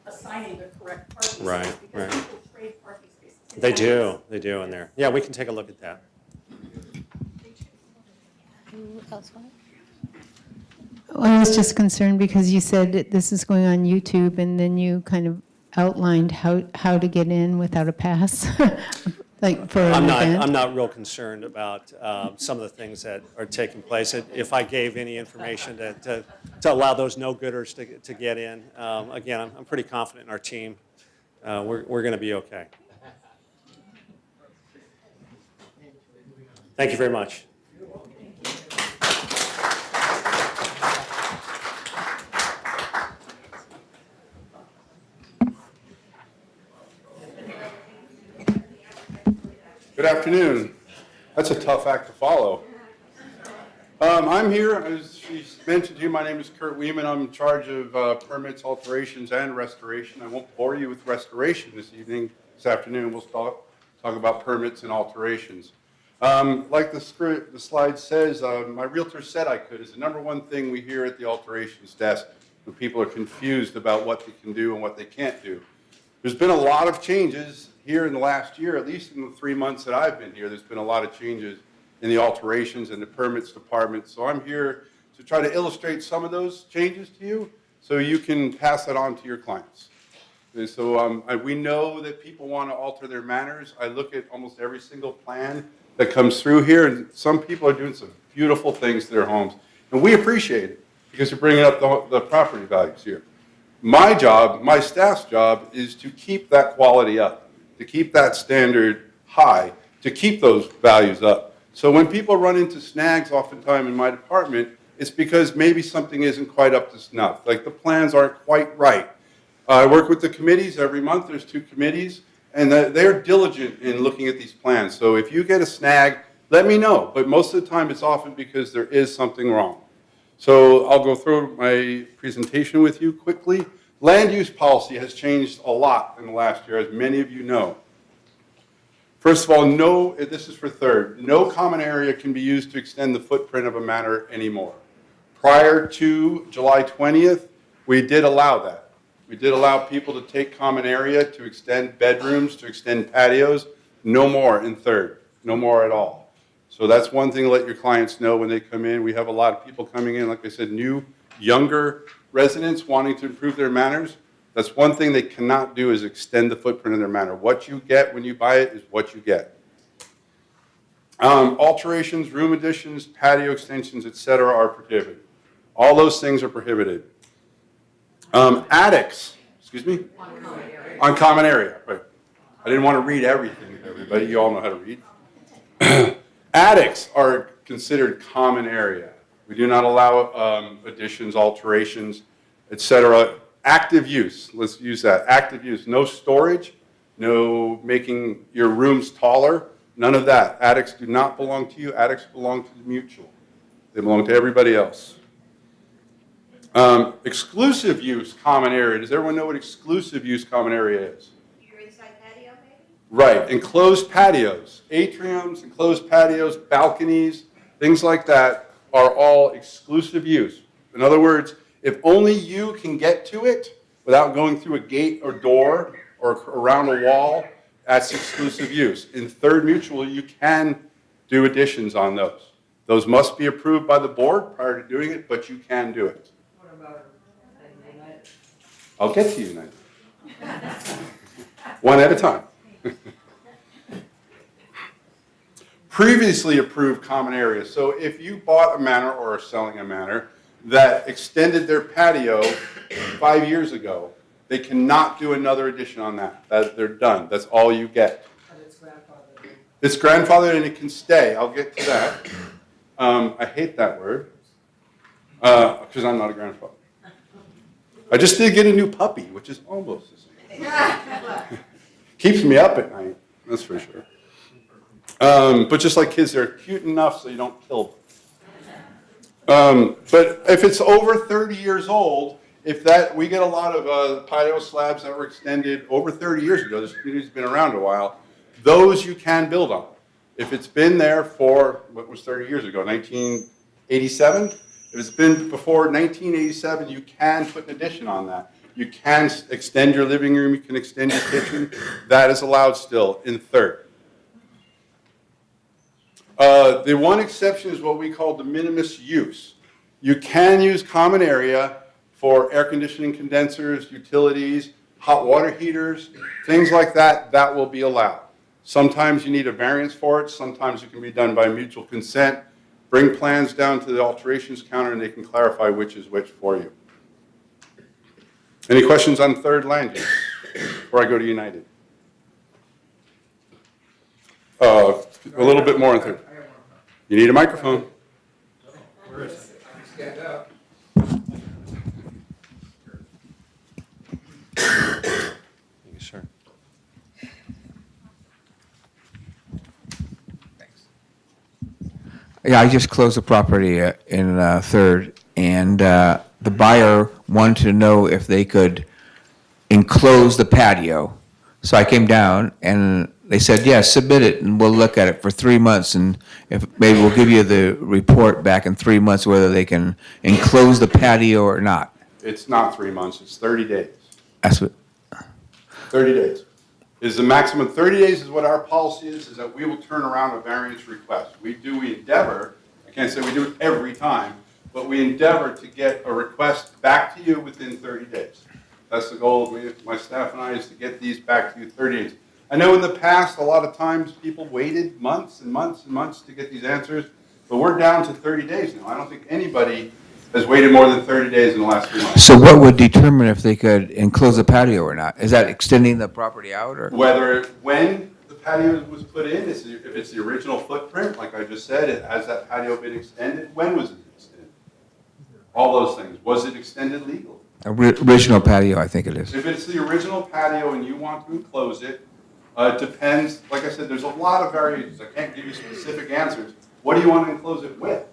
assigning the correct parking
Right,
space. Because
right.
people trade parking spaces.
They do in there. Yeah, we can take a look at that.
Well, I was just concerned because you said that this is going on YouTube, and then you kind of outlined how to get in without a pass, like for an event.
I'm not real concerned about some of the things that are taking place. If I gave any information to allow those no-gooders to get in, again, I'm pretty confident in our team. We're going to be okay. Thank you very much.
Good afternoon. That's a tough act to follow. I'm here, as she mentioned to you, my name is Kurt Weeman. I'm in charge of permits, alterations, and restoration. I won't bore you with restoration this afternoon. We'll talk about permits and alterations. Like the slide says, my realtor said I could is the number one thing we hear at the alterations desk when people are confused about what they can do and what they can't do. There's been a lot of changes here in the last year, at least in the 3 months that I've been here. There's been a lot of changes in the alterations and the permits department. So I'm here to try to illustrate some of those changes to you so you can pass that on to your clients. And so we know that people want to alter their manners. I look at almost every single plan that comes through here, and some people are doing some beautiful things to their homes. And we appreciate it because you're bringing up the property values here. My job, my staff's job, is to keep that quality up, to keep that standard high, to keep those values up. So when people run into snags oftentimes in my department, it's because maybe something isn't quite up to snuff, like the plans aren't quite right. I work with the committees every month. There's 2 committees, and they're diligent in looking at these plans. So if you get a snag, let me know. But most of the time, it's often because there is something wrong. So I'll go through my presentation with you quickly. Land use policy has changed a lot in the last year, as many of you know. First of all, this is for third, no common area can be used to extend the footprint of a manor anymore. Prior to July 20th, we did allow that. We did allow people to take common area to extend bedrooms, to extend patios. No more in third, no more at all. So that's one thing to let your clients know when they come in. We have a lot of people coming in, like I said, new, younger residents wanting to improve their manners. That's one thing they cannot do is extend the footprint of their manor. What you get when you buy it is what you get. Alterations, room additions, patio extensions, etc. are prohibited. All those things are prohibited. Attics, on common area. Right. I didn't want to read everything to everybody. You all know how to read. Attics are considered common area. We do not allow additions, alterations, etc. Active use, let's use that. Active use, no storage, no making your rooms taller, none of that. Attics do not belong to you. Attics belong to the mutual. They belong to everybody else. Exclusive use common area. Does everyone know what exclusive use common area is?
Your inside patio, maybe?
Right, enclosed patios, atriums, enclosed patios, balconies, things like that are all exclusive use. In other words, if only you can get to it without going through a gate or door or around a wall, that's exclusive use. In third mutual, you can do additions on those. Those must be approved by the board prior to doing it, but you can do it.
What about United?
I'll get to you, United. One at a time. Previously approved common areas. So if you bought a manor or are selling a manor that extended their patio 5 years ago, they cannot do another addition on that. They're done. That's all you get.
And it's grandfathered.
It's grandfathered and it can stay. I'll get to that. I hate that word because I'm not a grandfather. I just did get a new puppy, which is almost the same. Keeps me up at night, that's for sure. But just like kids, they're cute enough so you don't kill them. But if it's over 30 years old, we get a lot of patio slabs that were extended over 30 years ago. This community's been around a while. Those you can build on. If it's been there for, what was 30 years ago, 1987? If it's been before 1987, you can put an addition on that. You can extend your living room, you can extend your kitchen. That is allowed still in third. The one exception is what we call de minimis use. You can use common area for air conditioning condensers, utilities, hot water heaters, things like that, that will be allowed. Sometimes you need a variance for it. Sometimes it can be done by mutual consent. Bring plans down to the alterations counter and they can clarify which is which for you. Any questions on third land use before I go to United? A little bit more on third. You need a microphone.
Where is it? Stand up.
Sure.
Yeah, I just closed the property in Third, and the buyer wanted to know if they could enclose the patio. So I came down, and they said, yes, submit it, and we'll look at it for 3 months, and if maybe we'll give you the report back in 3 months whether they can enclose the patio or not.
It's not 3 months, it's 30 days.
That's what.
30 days. Is the maximum 30 days is what our policy is that we will turn around a variance request. We endeavor, I can't say we do it every time, but we endeavor to get a request back to you within 30 days. That's the goal of my staff and I, is to get these back to you 30 days. I know in the past, a lot of times people waited months and months and months to get these answers, but we're down to 30 days now. I don't think anybody has waited more than 30 days in the last 3 months.
So what would determine if they could enclose the patio or not? Is that extending the property out, or?
When the patio was put in, if it's the original footprint, like I just said, has that patio been extended? When was it extended? All those things. Was it extended legally?
Original patio, I think it is.
If it's the original patio and you want to enclose it, it depends. Like I said, there's a lot of variations. I can't give you specific answers. What do you want to enclose it with?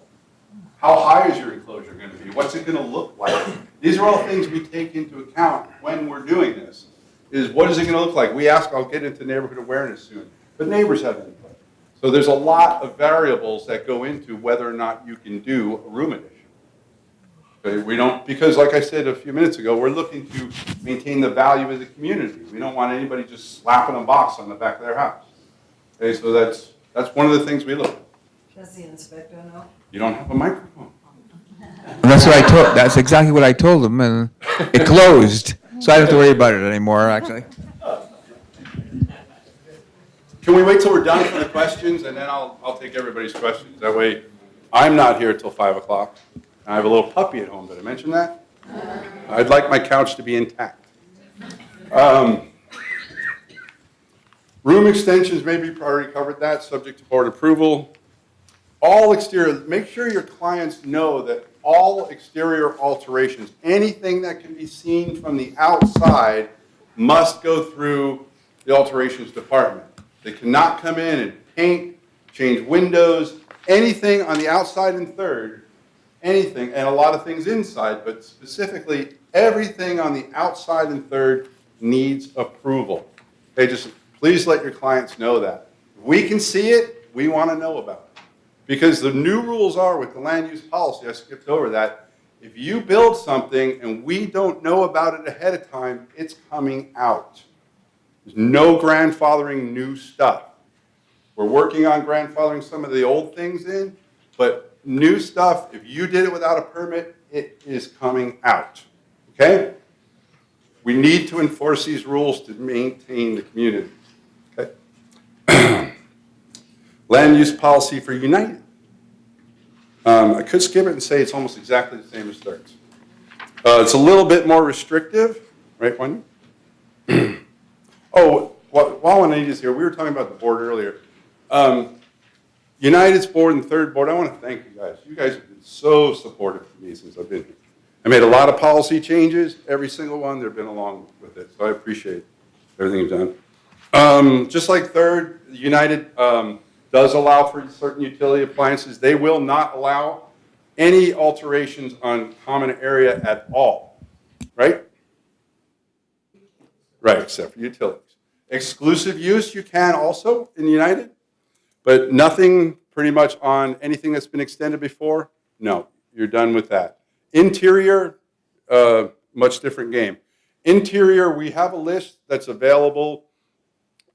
How high is your enclosure going to be? What's it going to look like? These are all things we take into account when we're doing this. Is what is it going to look like? I'll get into neighborhood awareness soon, but neighbors have input. So there's a lot of variables that go into whether or not you can do a room addition. Okay, because like I said a few minutes ago, we're looking to maintain the value of the community. We don't want anybody just slapping a box on the back of their house. Okay, so that's one of the things we look at.
Does the inspector know?
You don't have a microphone.
That's exactly what I told them, and it closed. So I don't have to worry about it anymore, actually.
Can we wait till we're done for the questions, and then I'll take everybody's questions. That way, I'm not here till 5 o'clock. I have a little puppy at home. Did I mention that? I'd like my couch to be intact. Room extensions, maybe you've already covered that, subject to board approval. All exterior, make sure your clients know that all exterior alterations, anything that can be seen from the outside, must go through the alterations department. They cannot come in and paint, change windows, anything on the outside in Third, anything, and a lot of things inside, but specifically everything on the outside in Third needs approval. Okay, just please let your clients know that. If we can see it, we want to know about it. Because the new rules are with the land use policy, I skipped over that, if you build something and we don't know about it ahead of time, it's coming out. There's no grandfathering new stuff. We're working on grandfathering some of the old things in, but new stuff, if you did it without a permit, it is coming out. Okay? We need to enforce these rules to maintain the community. Okay? Land use policy for United. I could skip it and say it's almost exactly the same as Third's. It's a little bit more restrictive, right, Wendy? While Anita's here, we were talking about the board earlier. United's board and Third board, I want to thank you guys. You guys have been so supportive of me since I've been here. I made a lot of policy changes. Every single one, they've been along with it. So I appreciate everything you've done. Just like Third, United does allow for certain utility appliances. They will not allow any alterations on common area at all, right? Right, except for utilities. Exclusive use you can also in United, but nothing pretty much on anything that's been extended before. No, you're done with that. Interior, much different game. Interior, we have a list that's available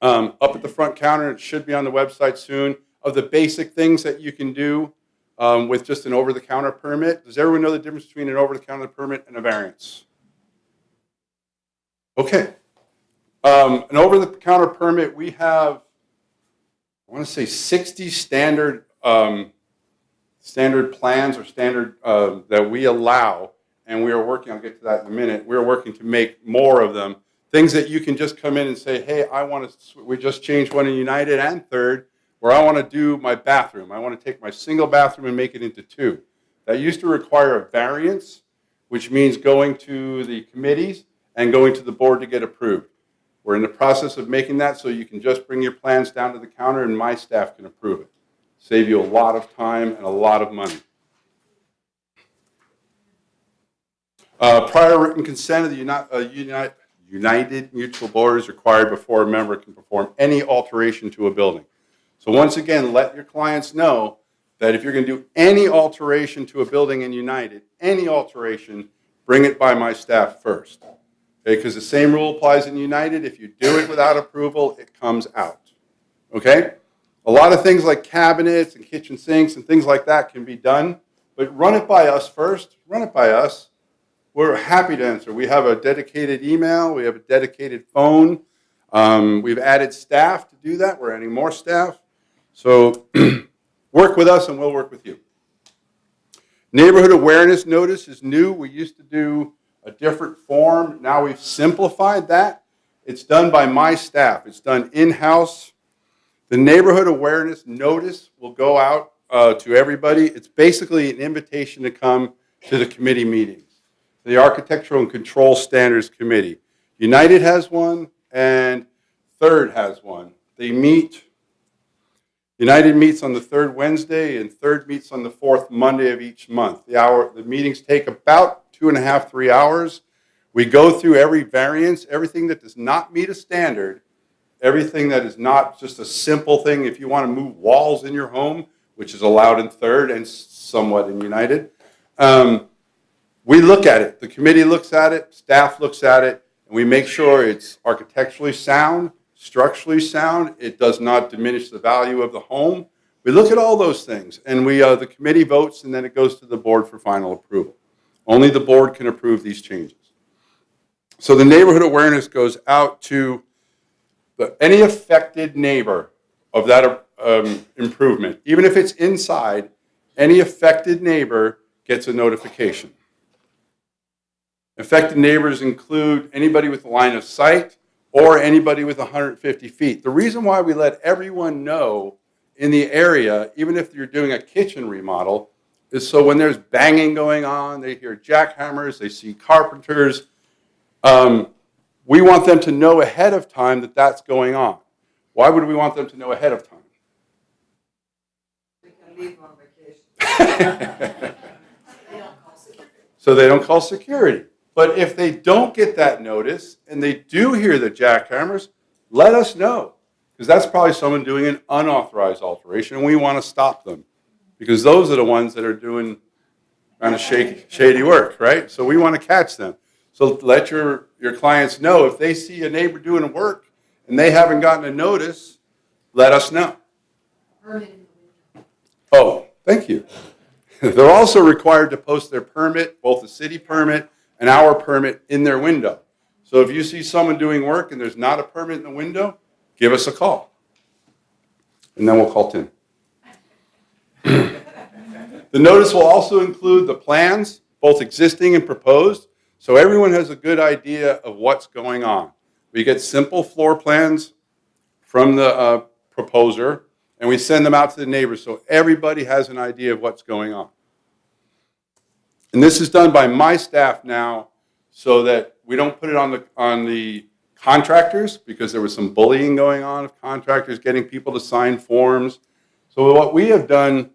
up at the front counter. It should be on the website soon, of the basic things that you can do with just an over-the-counter permit. Does everyone know the difference between an over-the-counter permit and a variance? Okay. An over-the-counter permit, we have, I want to say 60 standard plans or standard that we allow, and we are working, I'll get to that in a minute, we're working to make more of them. Things that you can just come in and say, hey, we just changed one in United and Third, where I want to do my bathroom. I want to take my single bathroom and make it into two. That used to require a variance, which means going to the committees and going to the board to get approved. We're in the process of making that so you can just bring your plans down to the counter and my staff can approve it. Save you a lot of time and a lot of money. Prior written consent of the United Mutual Board is required before a member can perform any alteration to a building. So once again, let your clients know that if you're going to do any alteration to a building in United, any alteration, bring it by my staff first. Okay, because the same rule applies in United. If you do it without approval, it comes out. Okay? A lot of things like cabinets and kitchen sinks and things like that can be done, but run it by us first. Run it by us. We're happy to answer. We have a dedicated email. We have a dedicated phone. We've added staff to do that. We're adding more staff. So work with us and we'll work with you. Neighborhood awareness notice is new. We used to do a different form. Now we've simplified that. It's done by my staff. It's done in-house. The neighborhood awareness notice will go out to everybody. It's basically an invitation to come to the committee meetings. The Architectural and Control Standards Committee. United has one and Third has one. They meet, United meets on the third Wednesday and Third meets on the fourth Monday of each month. The meetings take about 2.5, 3 hours. We go through every variance, everything that does not meet a standard, everything that is not just a simple thing. If you want to move walls in your home, which is allowed in Third and somewhat in United, we look at it. The committee looks at it, staff looks at it, and we make sure it's architecturally sound, structurally sound. It does not diminish the value of the home. We look at all those things, and the committee votes, and then it goes to the board for final approval. Only the board can approve these changes. So the neighborhood awareness goes out to any affected neighbor of that improvement. Even if it's inside, any affected neighbor gets a notification. Affected neighbors include anybody with a line of sight or anybody with 150 feet. The reason why we let everyone know in the area, even if you're doing a kitchen remodel, is so when there's banging going on, they hear jackhammers, they see carpenters, we want them to know ahead of time that that's going on. Why would we want them to know ahead of time?
They can leave on vacation.
So they don't call security. But if they don't get that notice and they do hear the jackhammers, let us know. Because that's probably someone doing an unauthorized alteration, and we want to stop them. Because those are the ones that are doing kind of shady work, right? So we want to catch them. So let your clients know if they see a neighbor doing work and they haven't gotten a notice, let us know. Oh, thank you. They're also required to post their permit, both the city permit and our permit, in their window. So if you see someone doing work and there's not a permit in the window, give us a call. And then we'll call Tim. The notice will also include the plans, both existing and proposed, so everyone has a good idea of what's going on. We get simple floor plans from the proposer, and we send them out to the neighbors so everybody has an idea of what's going on. And this is done by my staff now so that we don't put it on the contractors, because there was some bullying going on of contractors getting people to sign forms. So what we have done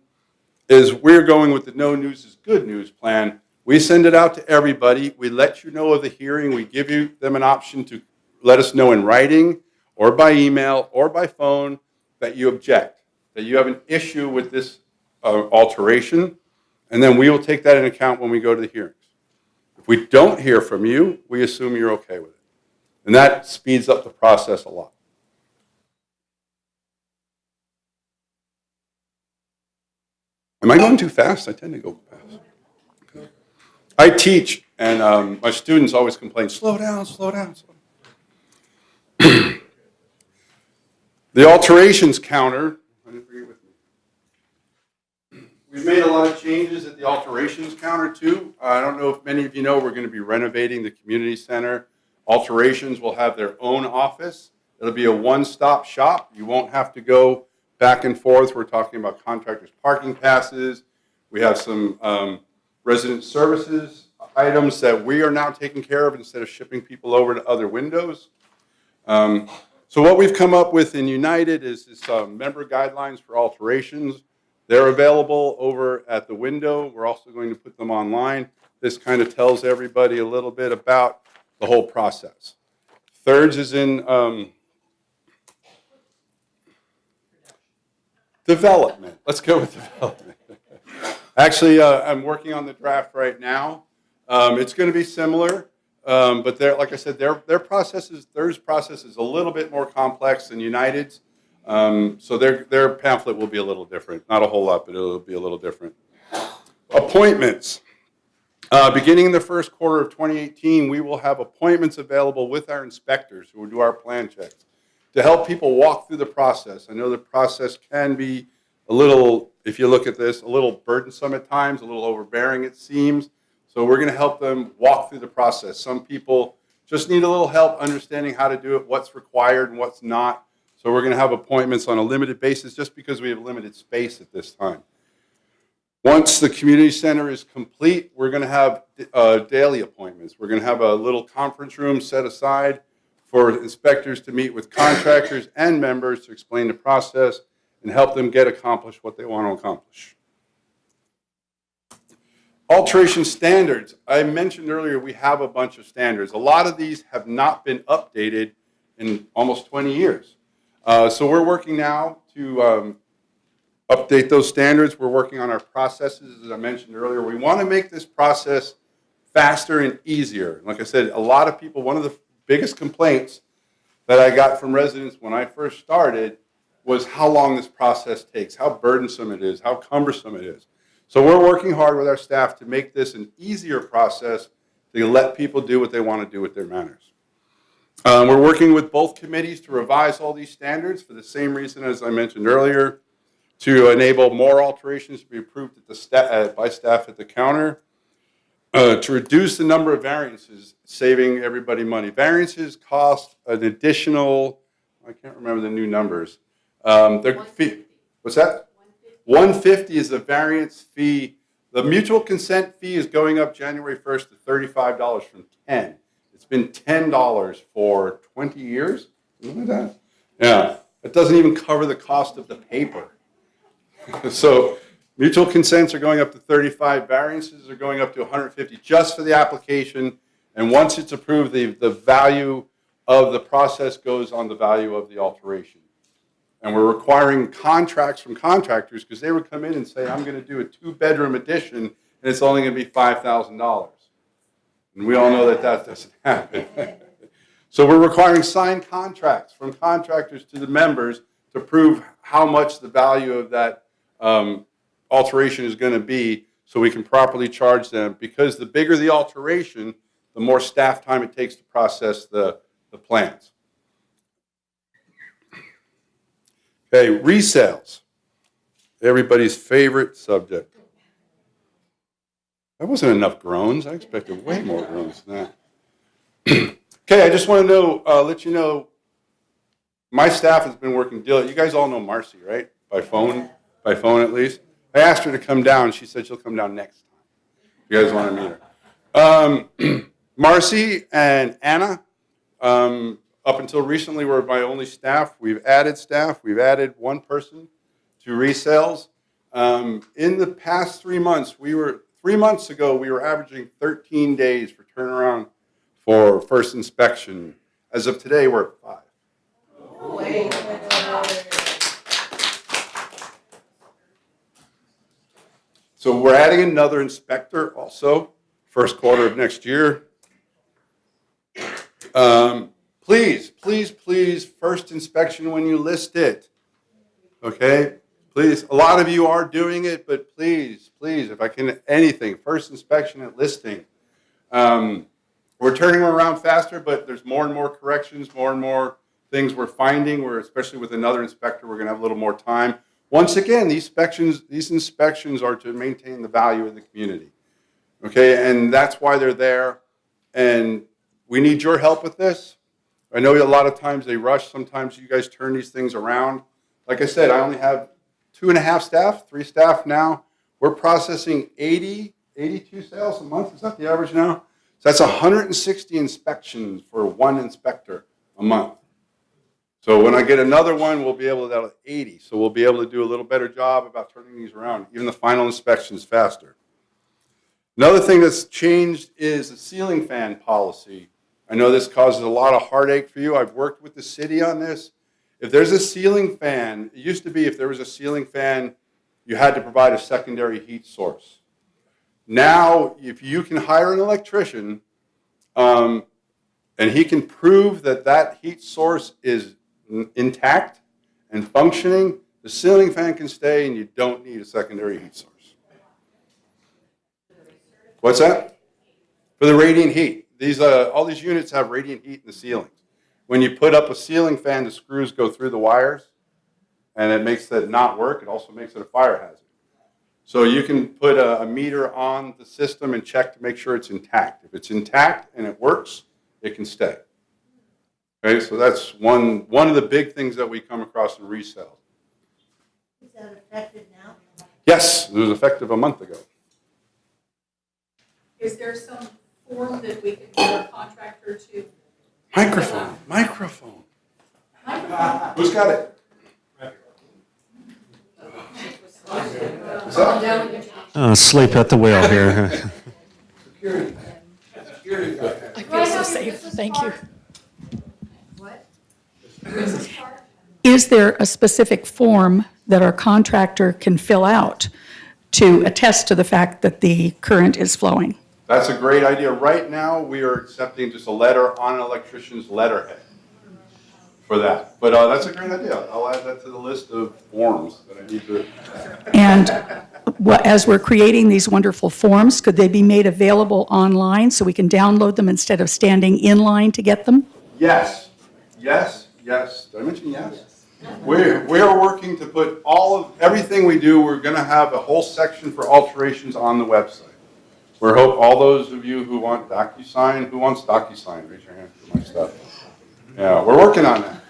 is we're going with the No News is Good News plan. We send it out to everybody. We let you know of the hearing. We give them an option to let us know in writing or by email or by phone that you object, that you have an issue with this alteration, and then we will take that into account when we go to the hearings. If we don't hear from you, we assume you're okay with it. And that speeds up the process a lot. Am I going too fast? I tend to go fast. Okay. I teach, and my students always complain, slow down, slow down, slow down. The alterations counter, I didn't bring it with me. We've made a lot of changes at the alterations counter too. I don't know if many of you know, we're going to be renovating the community center. Alterations will have their own office. It'll be a one-stop shop. You won't have to go back and forth. We're talking about contractors' parking passes. We have some resident services items that we are now taking care of instead of shipping people over to other windows. So what we've come up with in United is member guidelines for alterations. They're available over at the window. We're also going to put them online. This kind of tells everybody a little bit about the whole process. Thirds is in development. Let's go with development. Actually, I'm working on the draft right now. It's going to be similar, but like I said, theirs process is a little bit more complex than United's. So their pamphlet will be a little different. Not a whole lot, but it'll be a little different. Appointments. Beginning in the first quarter of 2018, we will have appointments available with our inspectors who will do our plan checks to help people walk through the process. I know the process can be a little, if you look at this, a little burdensome at times, a little overbearing it seems. So we're going to help them walk through the process. Some people just need a little help understanding how to do it, what's required and what's not. So we're going to have appointments on a limited basis just because we have limited space at this time. Once the community center is complete, we're going to have daily appointments. We're going to have a little conference room set aside for inspectors to meet with contractors and members to explain the process and help them get accomplished what they want to accomplish. Alteration standards. I mentioned earlier we have a bunch of standards. A lot of these have not been updated in almost 20 years. So we're working now to update those standards. We're working on our processes, as I mentioned earlier. We want to make this process faster and easier. Like I said, a lot of people, one of the biggest complaints that I got from residents when I first started was how long this process takes, how burdensome it is, how cumbersome it is. So we're working hard with our staff to make this an easier process to let people do what they want to do with their matters. We're working with both committees to revise all these standards for the same reason as I mentioned earlier, to enable more alterations to be approved at by staff at the counter, to reduce the number of variances, saving everybody money. Variances cost an additional, I can't remember the new numbers. What's that? 150 is the variance fee. The mutual consent fee is going up January 1st to $35 from $10. It's been $10 for 20 years. Isn't that? Yeah. It doesn't even cover the cost of the paper. So mutual consents are going up to 35. Variances are going up to 150 just for the application. And once it's approved, the value of the process goes on the value of the alteration. And we're requiring contracts from contractors because they would come in and say, I'm going to do a 2-bedroom addition and it's only going to be $5,000. And we all know that that doesn't happen. So we're requiring signed contracts from contractors to the members to prove how much the value of that alteration is going to be so we can properly charge them, because the bigger the alteration, the more staff time it takes to process the plans. Okay, resales. Everybody's favorite subject. That wasn't enough groans. I expected way more groans than that. Okay, I just want to let you know, my staff has been working diligently. You guys all know Marcy, right? By phone at least. I asked her to come down. She said she'll come down next time. You guys want to meet her. Marcy and Anna, up until recently, were my only staff. We've added staff. We've added one person to resales. In the past 3 months, 3 months ago, we were averaging 13 days for turnaround for first inspection. As of today, we're at 5. So we're adding another inspector also, first quarter of next year. Please, please, please, first inspection when you list it. Okay? Please, a lot of you are doing it, but please, please, if I can, anything, first inspection at listing. We're turning them around faster, but there's more and more corrections, more and more things we're finding. Especially with another inspector, we're going to have a little more time. Once again, these inspections are to maintain the value of the community. Okay, and that's why they're there. And we need your help with this. I know a lot of times they rush. Sometimes you guys turn these things around. Like I said, I only have 2.5 staff, 3 staff now. We're processing 82 sales a month. Is that the average now? So that's 160 inspections for one inspector a month. So when I get another one, we'll be able to do 80. So we'll be able to do a little better job about turning these around. Even the final inspections faster. Another thing that's changed is the ceiling fan policy. I know this causes a lot of heartache for you. I've worked with the city on this. If there's a ceiling fan, it used to be if there was a ceiling fan, you had to provide a secondary heat source. Now, if you can hire an electrician and he can prove that that heat source is intact and functioning, the ceiling fan can stay and you don't need a secondary heat source. What's that? For the radiant heat. All these units have radiant heat in the ceilings. When you put up a ceiling fan, the screws go through the wires, and it makes it not work. It also makes it a fire hazard. So you can put a meter on the system and check to make sure it's intact. If it's intact and it works, it can stay. Okay, so that's one of the big things that we come across in resale.
Is that effective now?
Yes, it was effective a month ago.
Is there some form that we can get a contractor to?
Microphone. Who's got it?
Sleep at the wheel here.
I feel so safe, thank you. Is there a specific form that our contractor can fill out to attest to the fact that the current is flowing?
That's a great idea. Right now, we are accepting just a letter on an electrician's letterhead for that. But that's a great idea. I'll add that to the list of forms that I need to.
And as we're creating these wonderful forms, could they be made available online so we can download them instead of standing in line to get them?
Yes, yes, yes. Did I mention yes? We are working to put everything we do. We're going to have a whole section for alterations on the website. We hope all those of you who want DocuSign, who wants DocuSign, raise your hand for my stuff. Yeah, we're working on that.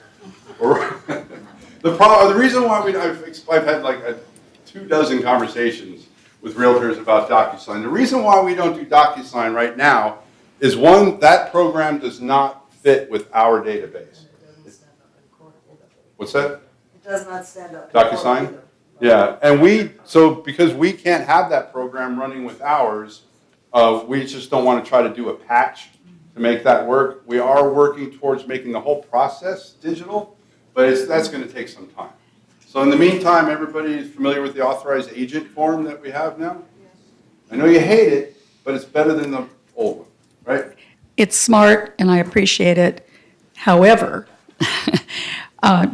The reason why I've had like 24 conversations with realtors about DocuSign. The reason why we don't do DocuSign right now is one, that program does not fit with our database. What's that?
It does not stand up.
DocuSign? Yeah, and because we can't have that program running with ours, we just don't want to try to do a patch to make that work. We are working towards making the whole process digital, but that's going to take some time. So in the meantime, everybody is familiar with the authorized agent form that we have now? I know you hate it, but it's better than the old one, right?
It's smart and I appreciate it. However,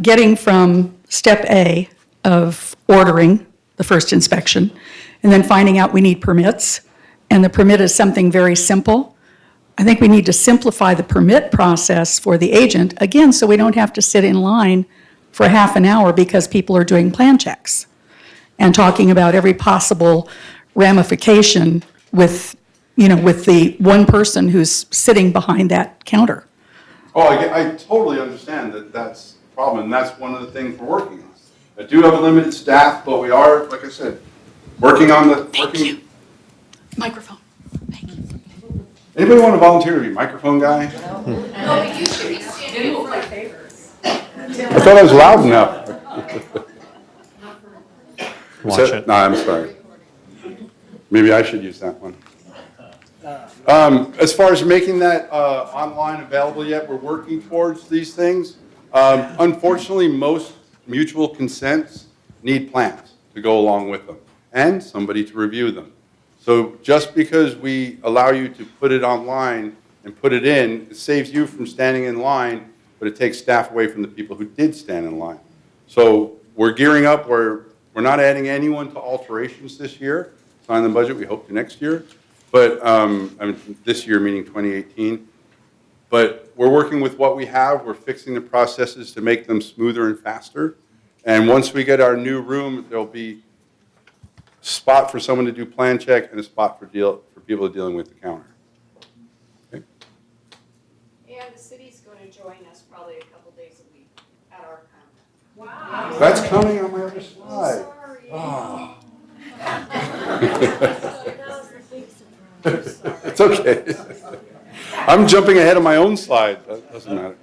getting from step A of ordering the first inspection and then finding out we need permits, and the permit is something very simple. I think we need to simplify the permit process for the agent, again, so we don't have to sit in line for half an hour because people are doing plan checks and talking about every possible ramification with the one person who's sitting behind that counter.
Oh, I totally understand that that's a problem, and that's one of the things we're working on. I do have a limited staff, but we are, like I said, working on the...
Microphone.
Anybody want to volunteer to be microphone guy?
No, but you should be standing in front.
I thought I was loud enough.
Watch it.
No, I'm sorry. Maybe I should use that one. As far as making that online available yet, we're working towards these things. Unfortunately, most mutual consents need plans to go along with them and somebody to review them. So just because we allow you to put it online and put it in, it saves you from standing in line, but it takes staff away from the people who did stand in line. So we're gearing up. We're not adding anyone to alterations this year. It's not in the budget. We hope to next year. But I mean, this year, meaning 2018. But we're working with what we have. We're fixing the processes to make them smoother and faster. And once we get our new room, there'll be a spot for someone to do plan check and a spot for people dealing with the counter. Okay?
And the city's going to join us probably a couple days a week at our counter. Wow.
That's coming on my other slide.
Sorry.
Oh. It's okay. I'm jumping ahead of my own slide. That doesn't matter.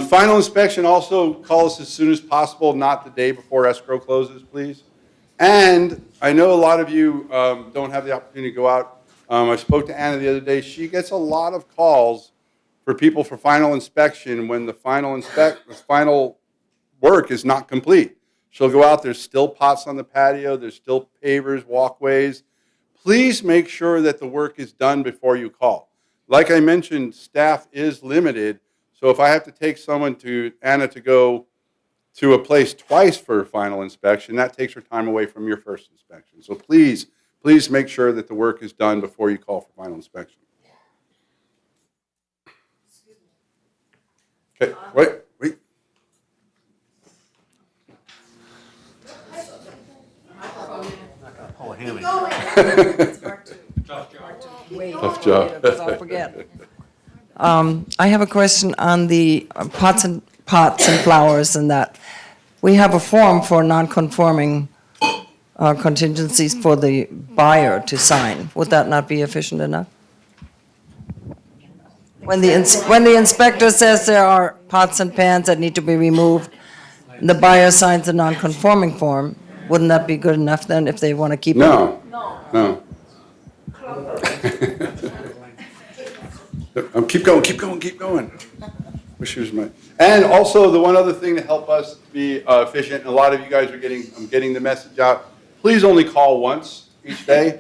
Final inspection, also call us as soon as possible, not the day before escrow closes, please. And I know a lot of you don't have the opportunity to go out. I spoke to Anna the other day. She gets a lot of calls for people for final inspection when the final work is not complete. She'll go out, there's still pots on the patio, there's still pavers, walkways. Please make sure that the work is done before you call. Like I mentioned, staff is limited, so if I have to take someone to Anna to go to a place twice for final inspection, that takes her time away from your first inspection. So please make sure that the work is done before you call for final inspection. Okay, wait. Tough job.
I'll forget. I have a question on the pots and flowers and that. We have a form for non-conforming contingencies for the buyer to sign. Would that not be efficient enough? When the inspector says there are pots and pans that need to be removed, the buyer signs the non-conforming form, wouldn't that be good enough then if they want to keep it?
No. Keep going. Wish she was my. And also the one other thing to help us be efficient, and a lot of you guys I'm getting the message out. Please only call once each day.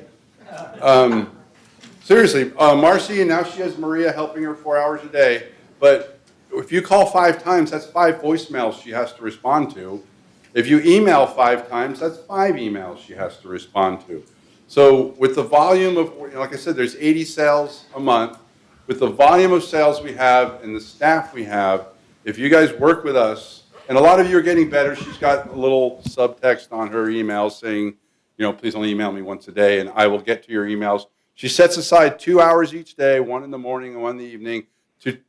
Seriously, Marcy, and now she has Maria helping her 4 hours a day. But if you call 5 times, that's 5 voicemails she has to respond to. If you email 5 times, that's 5 emails she has to respond to. So with the volume of, like I said, there's 80 sales a month. With the volume of sales we have and the staff we have, if you guys work with us, and a lot of you are getting better, she's got a little subtext on her emails saying, please only email me once a day and I will get to your emails. She sets aside 2 hours each day, 1 in the morning and 1 in the evening,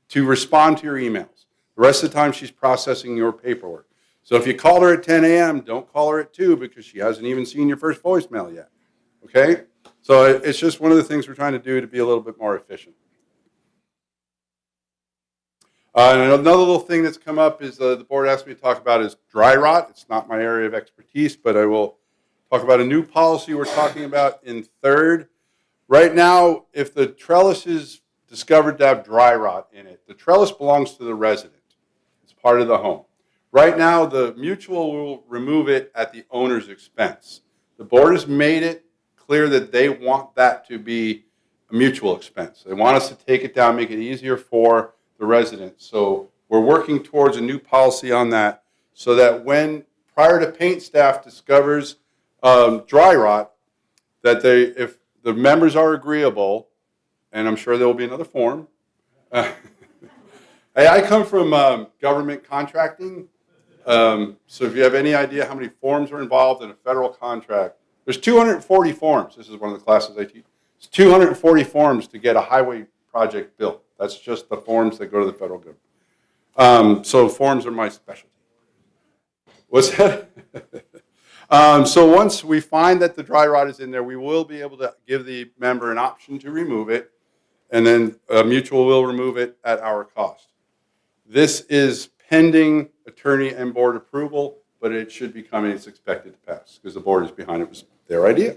to respond to your emails. The rest of the time she's processing your paperwork. So if you call her at 10 a.m., don't call her at 2 because she hasn't even seen your first voicemail yet. Okay? So it's just one of the things we're trying to do to be a little bit more efficient. And another little thing that's come up is the board asked me to talk about is dry rot. It's not my area of expertise, but I will talk about a new policy we're talking about in 3rd. Right now, if the trellis is discovered to have dry rot in it, the trellis belongs to the resident. It's part of the home. Right now, the mutual will remove it at the owner's expense. The board has made it clear that they want that to be a mutual expense. They want us to take it down, make it easier for the residents. So we're working towards a new policy on that so that when, prior to paint staff discovers dry rot, that if the members are agreeable, and I'm sure there will be another form. I come from government contracting, so if you have any idea how many forms are involved in a federal contract, there's 240 forms. This is one of the classes I teach. It's 240 forms to get a highway project built. That's just the forms that go to the federal government. So forms are my specialty. What's that? So once we find that the dry rot is in there, we will be able to give the member an option to remove it. and then Mutual will remove it at our cost. This is pending attorney and board approval, but it should be coming, it's expected to pass, because the board is behind it, was their idea.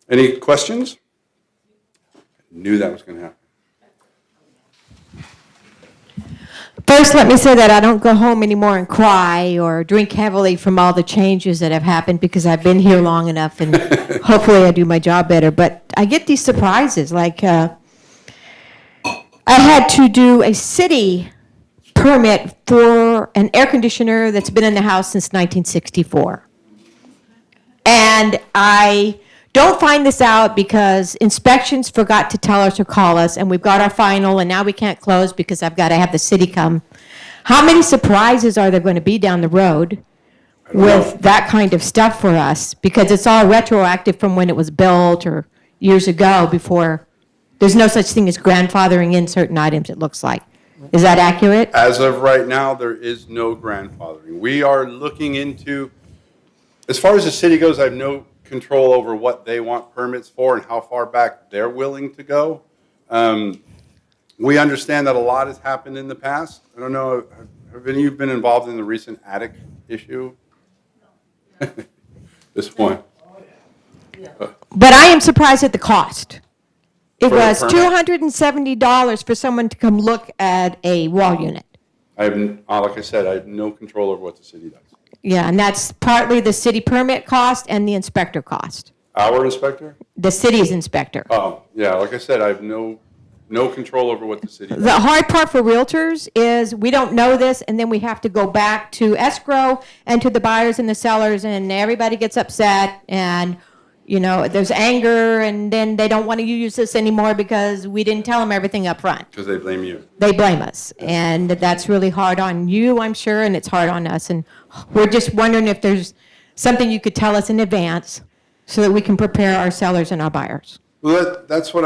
Any questions? Knew that was going to happen.
First, let me say that I don't go home anymore and cry or drink heavily from all the changes that have happened because I've been here long enough and hopefully I do my job better. But I get these surprises. Like I had to do a city permit for an air conditioner that's been in the house since 1964. And I don't find this out because inspections forgot to tell us or call us, and we've got our final, and now we can't close because I've got to have the city come. How many surprises are there going to be down the road with that kind of stuff for us? Because it's all retroactive from when it was built or years ago before. There's no such thing as grandfathering in certain items, it looks like. Is that accurate?
As of right now, there is no grandfathering. We are looking into, as far as the city goes, I have no control over what they want permits for and how far back they're willing to go. We understand that a lot has happened in the past. I don't know, have any of you been involved in the recent attic issue? This one.
But I am surprised at the cost. It
For a
was
permit?
$270 for someone to come look at a wall unit.
I have, like I said, I have no control over what the city does.
Yeah, and that's partly the city permit cost and the inspector cost.
Our inspector?
The city's inspector.
Oh, yeah, like I said, I have no control over what the city does.
The hard part for realtors is we don't know this, and then we have to go back to escrow and to the buyers and the sellers, and everybody gets upset, and, you know, there's anger, and then they don't want to use this anymore because we didn't tell them everything up front.
Because they blame you.
They blame us, and that's really hard on you, I'm sure, and it's hard on us, and we're just wondering if there's something you could tell us in advance so that we can prepare our sellers and our buyers.
Well, that's part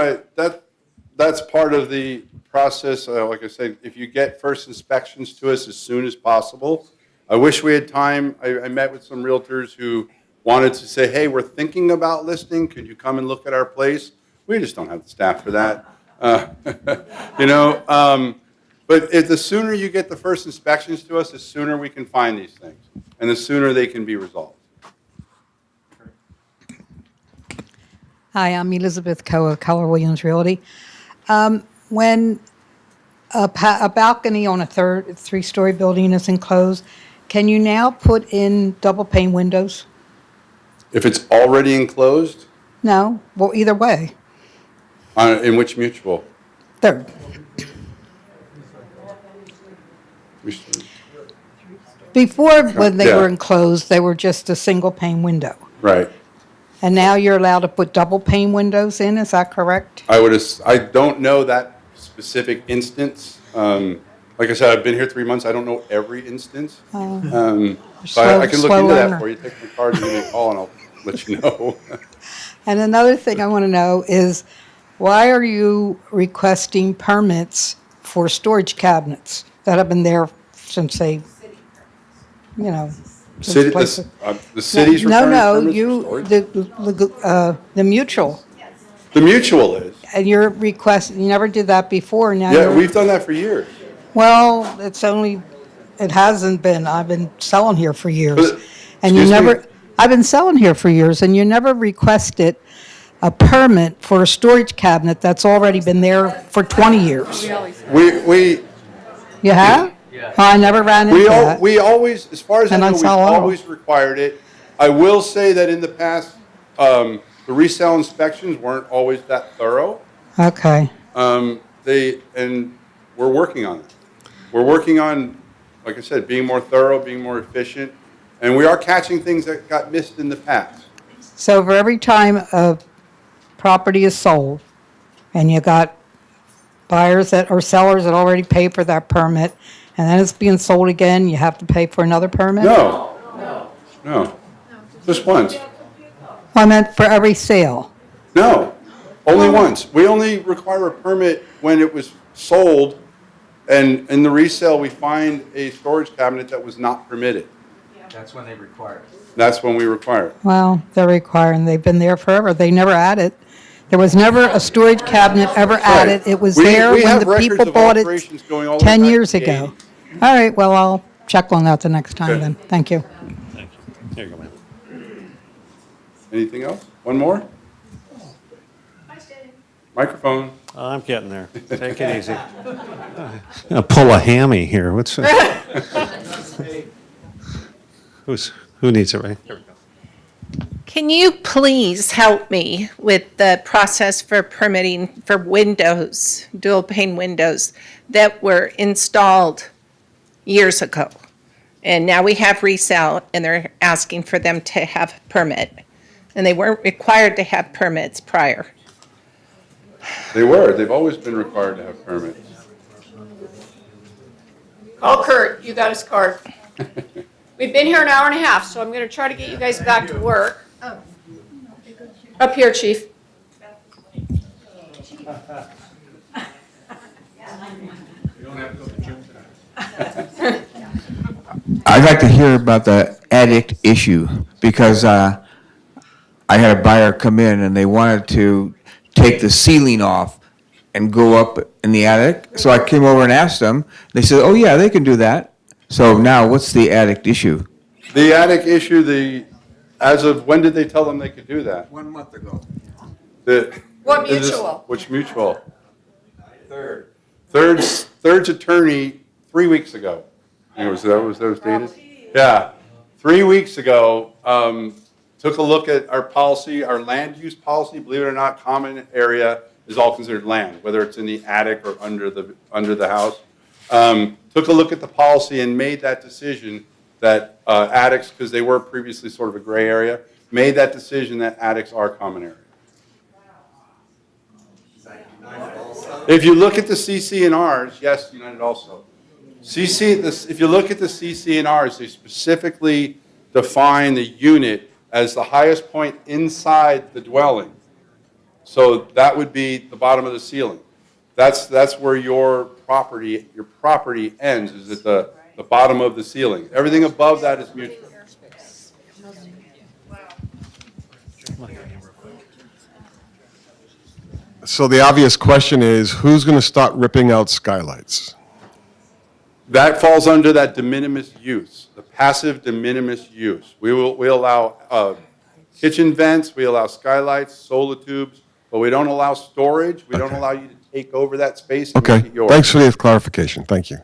of the process. Like I said, if you get first inspections to us as soon as possible. I wish we had time. I met with some realtors who wanted to say, hey, we're thinking about listing. Could you come and look at our place? We just don't have the staff for that. But the sooner you get the first inspections to us, the sooner we can find these things, and the sooner they can be resolved.
Hi, I'm Elizabeth Coe of Keller Williams Realty. When a balcony on a three-story building is enclosed, can you now put in double pane windows?
If it's already enclosed,
No? Well, either way.
in which mutual?
Third. Before, when they
Yeah.
were enclosed, they were just a single pane window.
Right.
And now you're allowed to put double pane windows in, is that correct?
I don't know that specific instance. Like I said, I've been here 3 months. I don't know every instance. But I can look
slow
into
learner.
that for you. Take my card and give me a call, and I'll let you know.
And another thing I want to know is, why are you requesting permits for storage cabinets that have been there since they, you know? since
City,
places-
the city's
No,
requiring
no,
permits for
you,
storage?
the mutual.
The mutual is.
And your request, you never did that before, now
Yeah,
you're.
we've done that for years.
Well, it hasn't been, I've been selling here for years.
But-
And you
excuse me?
never, I've been selling here for years, and you never requested a permit for a storage cabinet that's already been there for 20 years.
We
You have? Yeah. I never ran into that.
we always, as far as I
And
know,
on
we've
Sal Auto.
always required it. I will say that in the past, the resale inspections weren't always that thorough.
Okay.
And we're working on it. We're working on, like I said, being more thorough, being more efficient, and we are catching things that got missed in the past.
So for every time a property is sold, and you got buyers that, or sellers that already pay for that permit, and then it's being sold again, you have to pay for another permit?
No, just once.
I meant for every sale.
No, only once. We only require a permit when it was sold, and in the resale, we find a storage cabinet that was not permitted.
That's when they require it.
That's when we require it.
Well, they're requiring, they've been there forever, they never add it. There was never a storage cabinet ever added. It was
We-
there
we
when
have
the
records
people
of
bought it
alterations going all the way
10
back to
years
the
ago.
80s.
All right, well, I'll check on that the next time
Good.
then. Thank you.
Here you go, ma'am.
Anything else? One more? Microphone.
I'm getting there. Take it easy. Gonna pull a hammy here. What's who needs it, right? Here we go.
Can you please help me with the process for permitting for windows, dual pane windows that were installed years ago? And now we have resale and they're asking for them to have a permit. And they weren't required to have permits prior.
They were. They've always been required to have permits.
Call Kurt, you got his card. We've been here an hour and a half, so I'm going to try to get you guys back to work. Up here, Chief.
I'd like to hear about the attic issue, because I had a buyer come in and they wanted to take the ceiling off and go up in the attic. So I came over and asked them. They said, oh yeah, they can do that. So now what's the attic issue?
The attic issue, as of when did they tell them they could do that?
1 month ago.
What mutual?
Which mutual? Third's attorney 3 weeks ago. Was those dated? Yeah, 3 weeks ago, took a look at our policy, our land use policy. Believe it or not, common area is all considered land, whether it's in the attic or under the house. Took a look at the policy and made that decision that attics, because they were previously sort of a gray area, made that decision that attics are common area. If you look at the CC&Rs, yes, United also. If you look at the CC&Rs, they specifically define the unit as the highest point inside the dwelling. So that would be the bottom of the ceiling. That's where your property ends, is at the bottom of the ceiling. Everything above that is mutual.
So the obvious question is, who's going to start ripping out skylights?
That falls under that de minimis use, the passive de minimis use. We allow kitchen vents, we allow skylights, solar tubes, but we don't allow storage. We don't allow you to take over that space and
Okay,
make it yours.
thanks for the clarification. Thank you.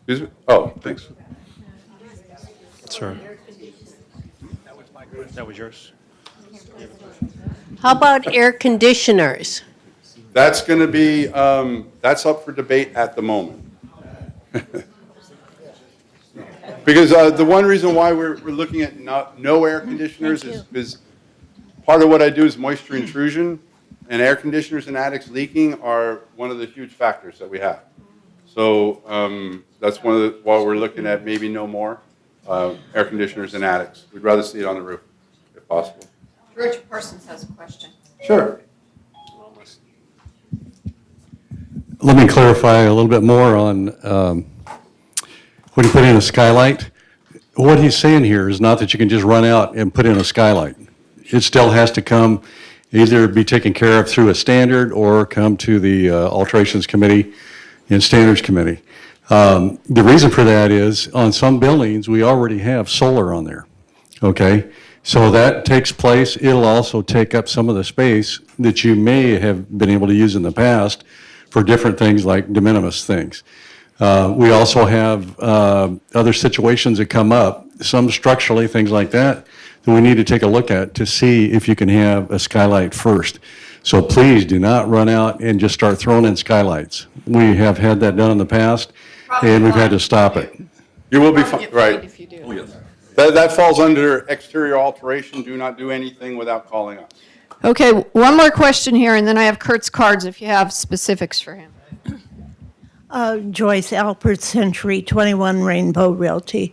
Excuse me? Oh, thanks.
Sir. That was yours?
How about air conditioners?
That's going to be, that's up for debate at the moment. Because the one reason why we're looking at no air conditioners is because part of what I do is moisture intrusion, and air conditioners in attics leaking are one of the huge factors that we have. So that's why we're looking at maybe no more air conditioners in attics. We'd rather see it on the roof, if possible.
Richard Parsons has a question.
Sure.
Let me clarify a little bit more on when you put in a skylight. What he's saying here is not that you can just run out and put in a skylight. It still has to come, either be taken care of through a standard or come to the alterations committee and standards committee. The reason for that is on some buildings, we already have solar on there, okay? So that takes place. It'll also take up some of the space that you may have been able to use in the past for different things like de minimis things. We also have other situations that come up, some structurally, things like that we need to take a look at to see if you can have a skylight first. So please do not run out and just start throwing in skylights. We have had that done in the past, and we've had to stop it.
You will be fine, right.
If you do.
Oh, yes. That falls under exterior alteration. Do not do anything without calling us.
Okay, one more question here, and then I have Kurt's cards if you have specifics for him.
Joyce Alpert, Century 21 Rainbow Realty.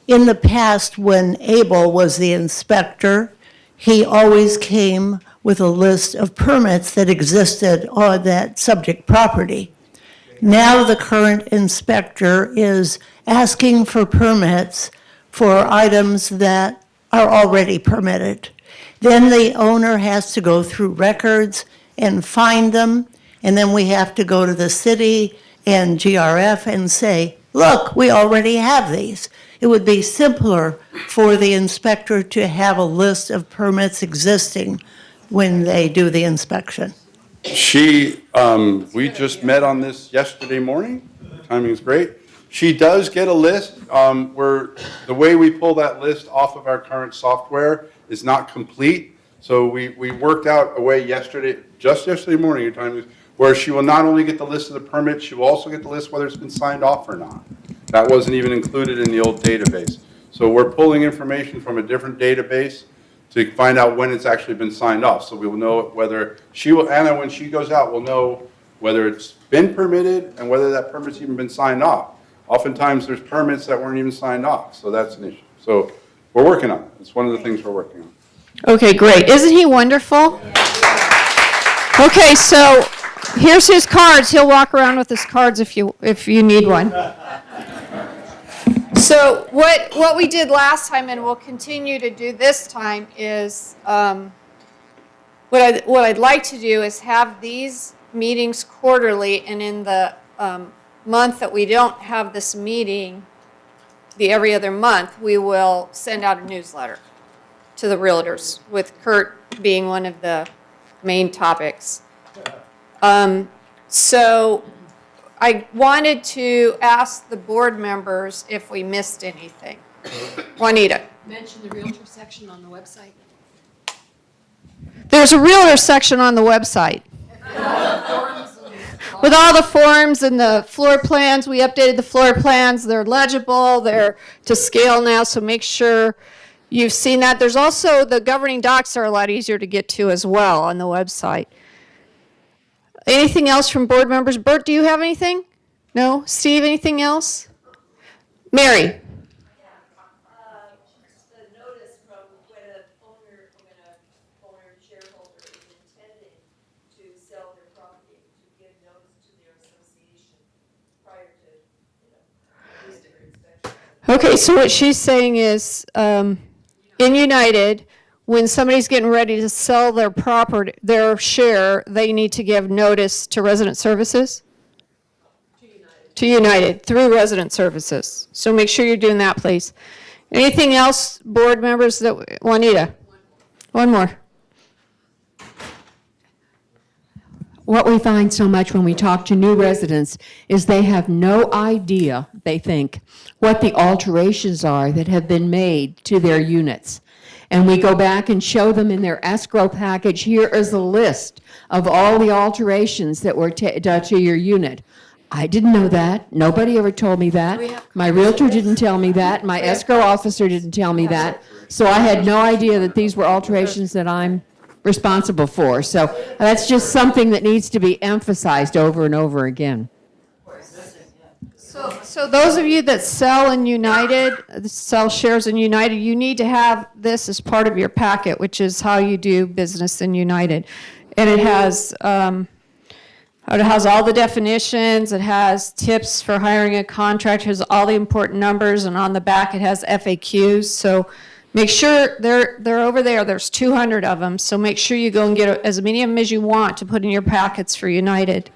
In the past, when Abel was the inspector, he always came with a list of permits that existed on that subject property. Now the current inspector is asking for permits for items that are already permitted. Then the owner has to go through records and find them, and then we have to go to the city and GRF and say, look, we already have these. It would be simpler for the inspector to have a list of permits existing when they do the inspection.
We just met on this yesterday morning. Timing's great. She does get a list, the way we pull that list off of our current software is not complete. So we worked out a way just yesterday morning, your timing, where she will not only get the list of the permits, she will also get the list whether it's been signed off or not. That wasn't even included in the old database. So we're pulling information from a different database to find out when it's actually been signed off. So we will know whether Anna, when she goes out, will know whether it's been permitted and whether that permit's even been signed off. Oftentimes, there's permits that weren't even signed off, so that's an issue. So we're working on it. It's one of the things we're working on.
Okay, great. Isn't he wonderful? Okay, so here's his cards. He'll walk around with his cards if you need one. So what we did last time, and we'll continue to do this time, is what I'd like to do is have these meetings quarterly, and in the month that we don't have this meeting, the every other month, we will send out a newsletter to the realtors, with Kurt being one of the main topics. So I wanted to ask the board members if we missed anything. Juanita.
Mention the Realtor section on the website.
There's a realtor section on the website. With all the forms and the floor plans, we updated the floor plans. They're legible, they're to scale now, so make sure you've seen that. There's also the governing docs are a lot easier to get to as well on the website. Anything else from board members? Bert, do you have anything? No? Steve, anything else? Mary? Okay, so what she's saying is, in United, when somebody's getting ready to sell their property, their share, they need to give notice to resident services? To United, through resident services. So make sure you're doing that, please. Anything else, board members, Juanita? One more.
What we find so much when we talk to new residents is they have no idea, they think, what the alterations are that have been made to their units. And we go back and show them in their escrow package, here is a list of all the alterations that were done to your unit. I didn't know that. Nobody ever told me that. My realtor didn't tell me that. My escrow officer didn't tell me that. So I had no idea that these were alterations that I'm responsible for. So that's just something that needs to be emphasized over and over again.
So those of you that sell in United, sell shares in United, you need to have this as part of your packet, which is how you do business in United. And it has all the definitions, it has tips for hiring a contractor, it has all the important numbers, and on the back it has FAQs. So make sure they're over there. There's 200 of them, so make sure you go and get as many of them as you want to put in your packets for United.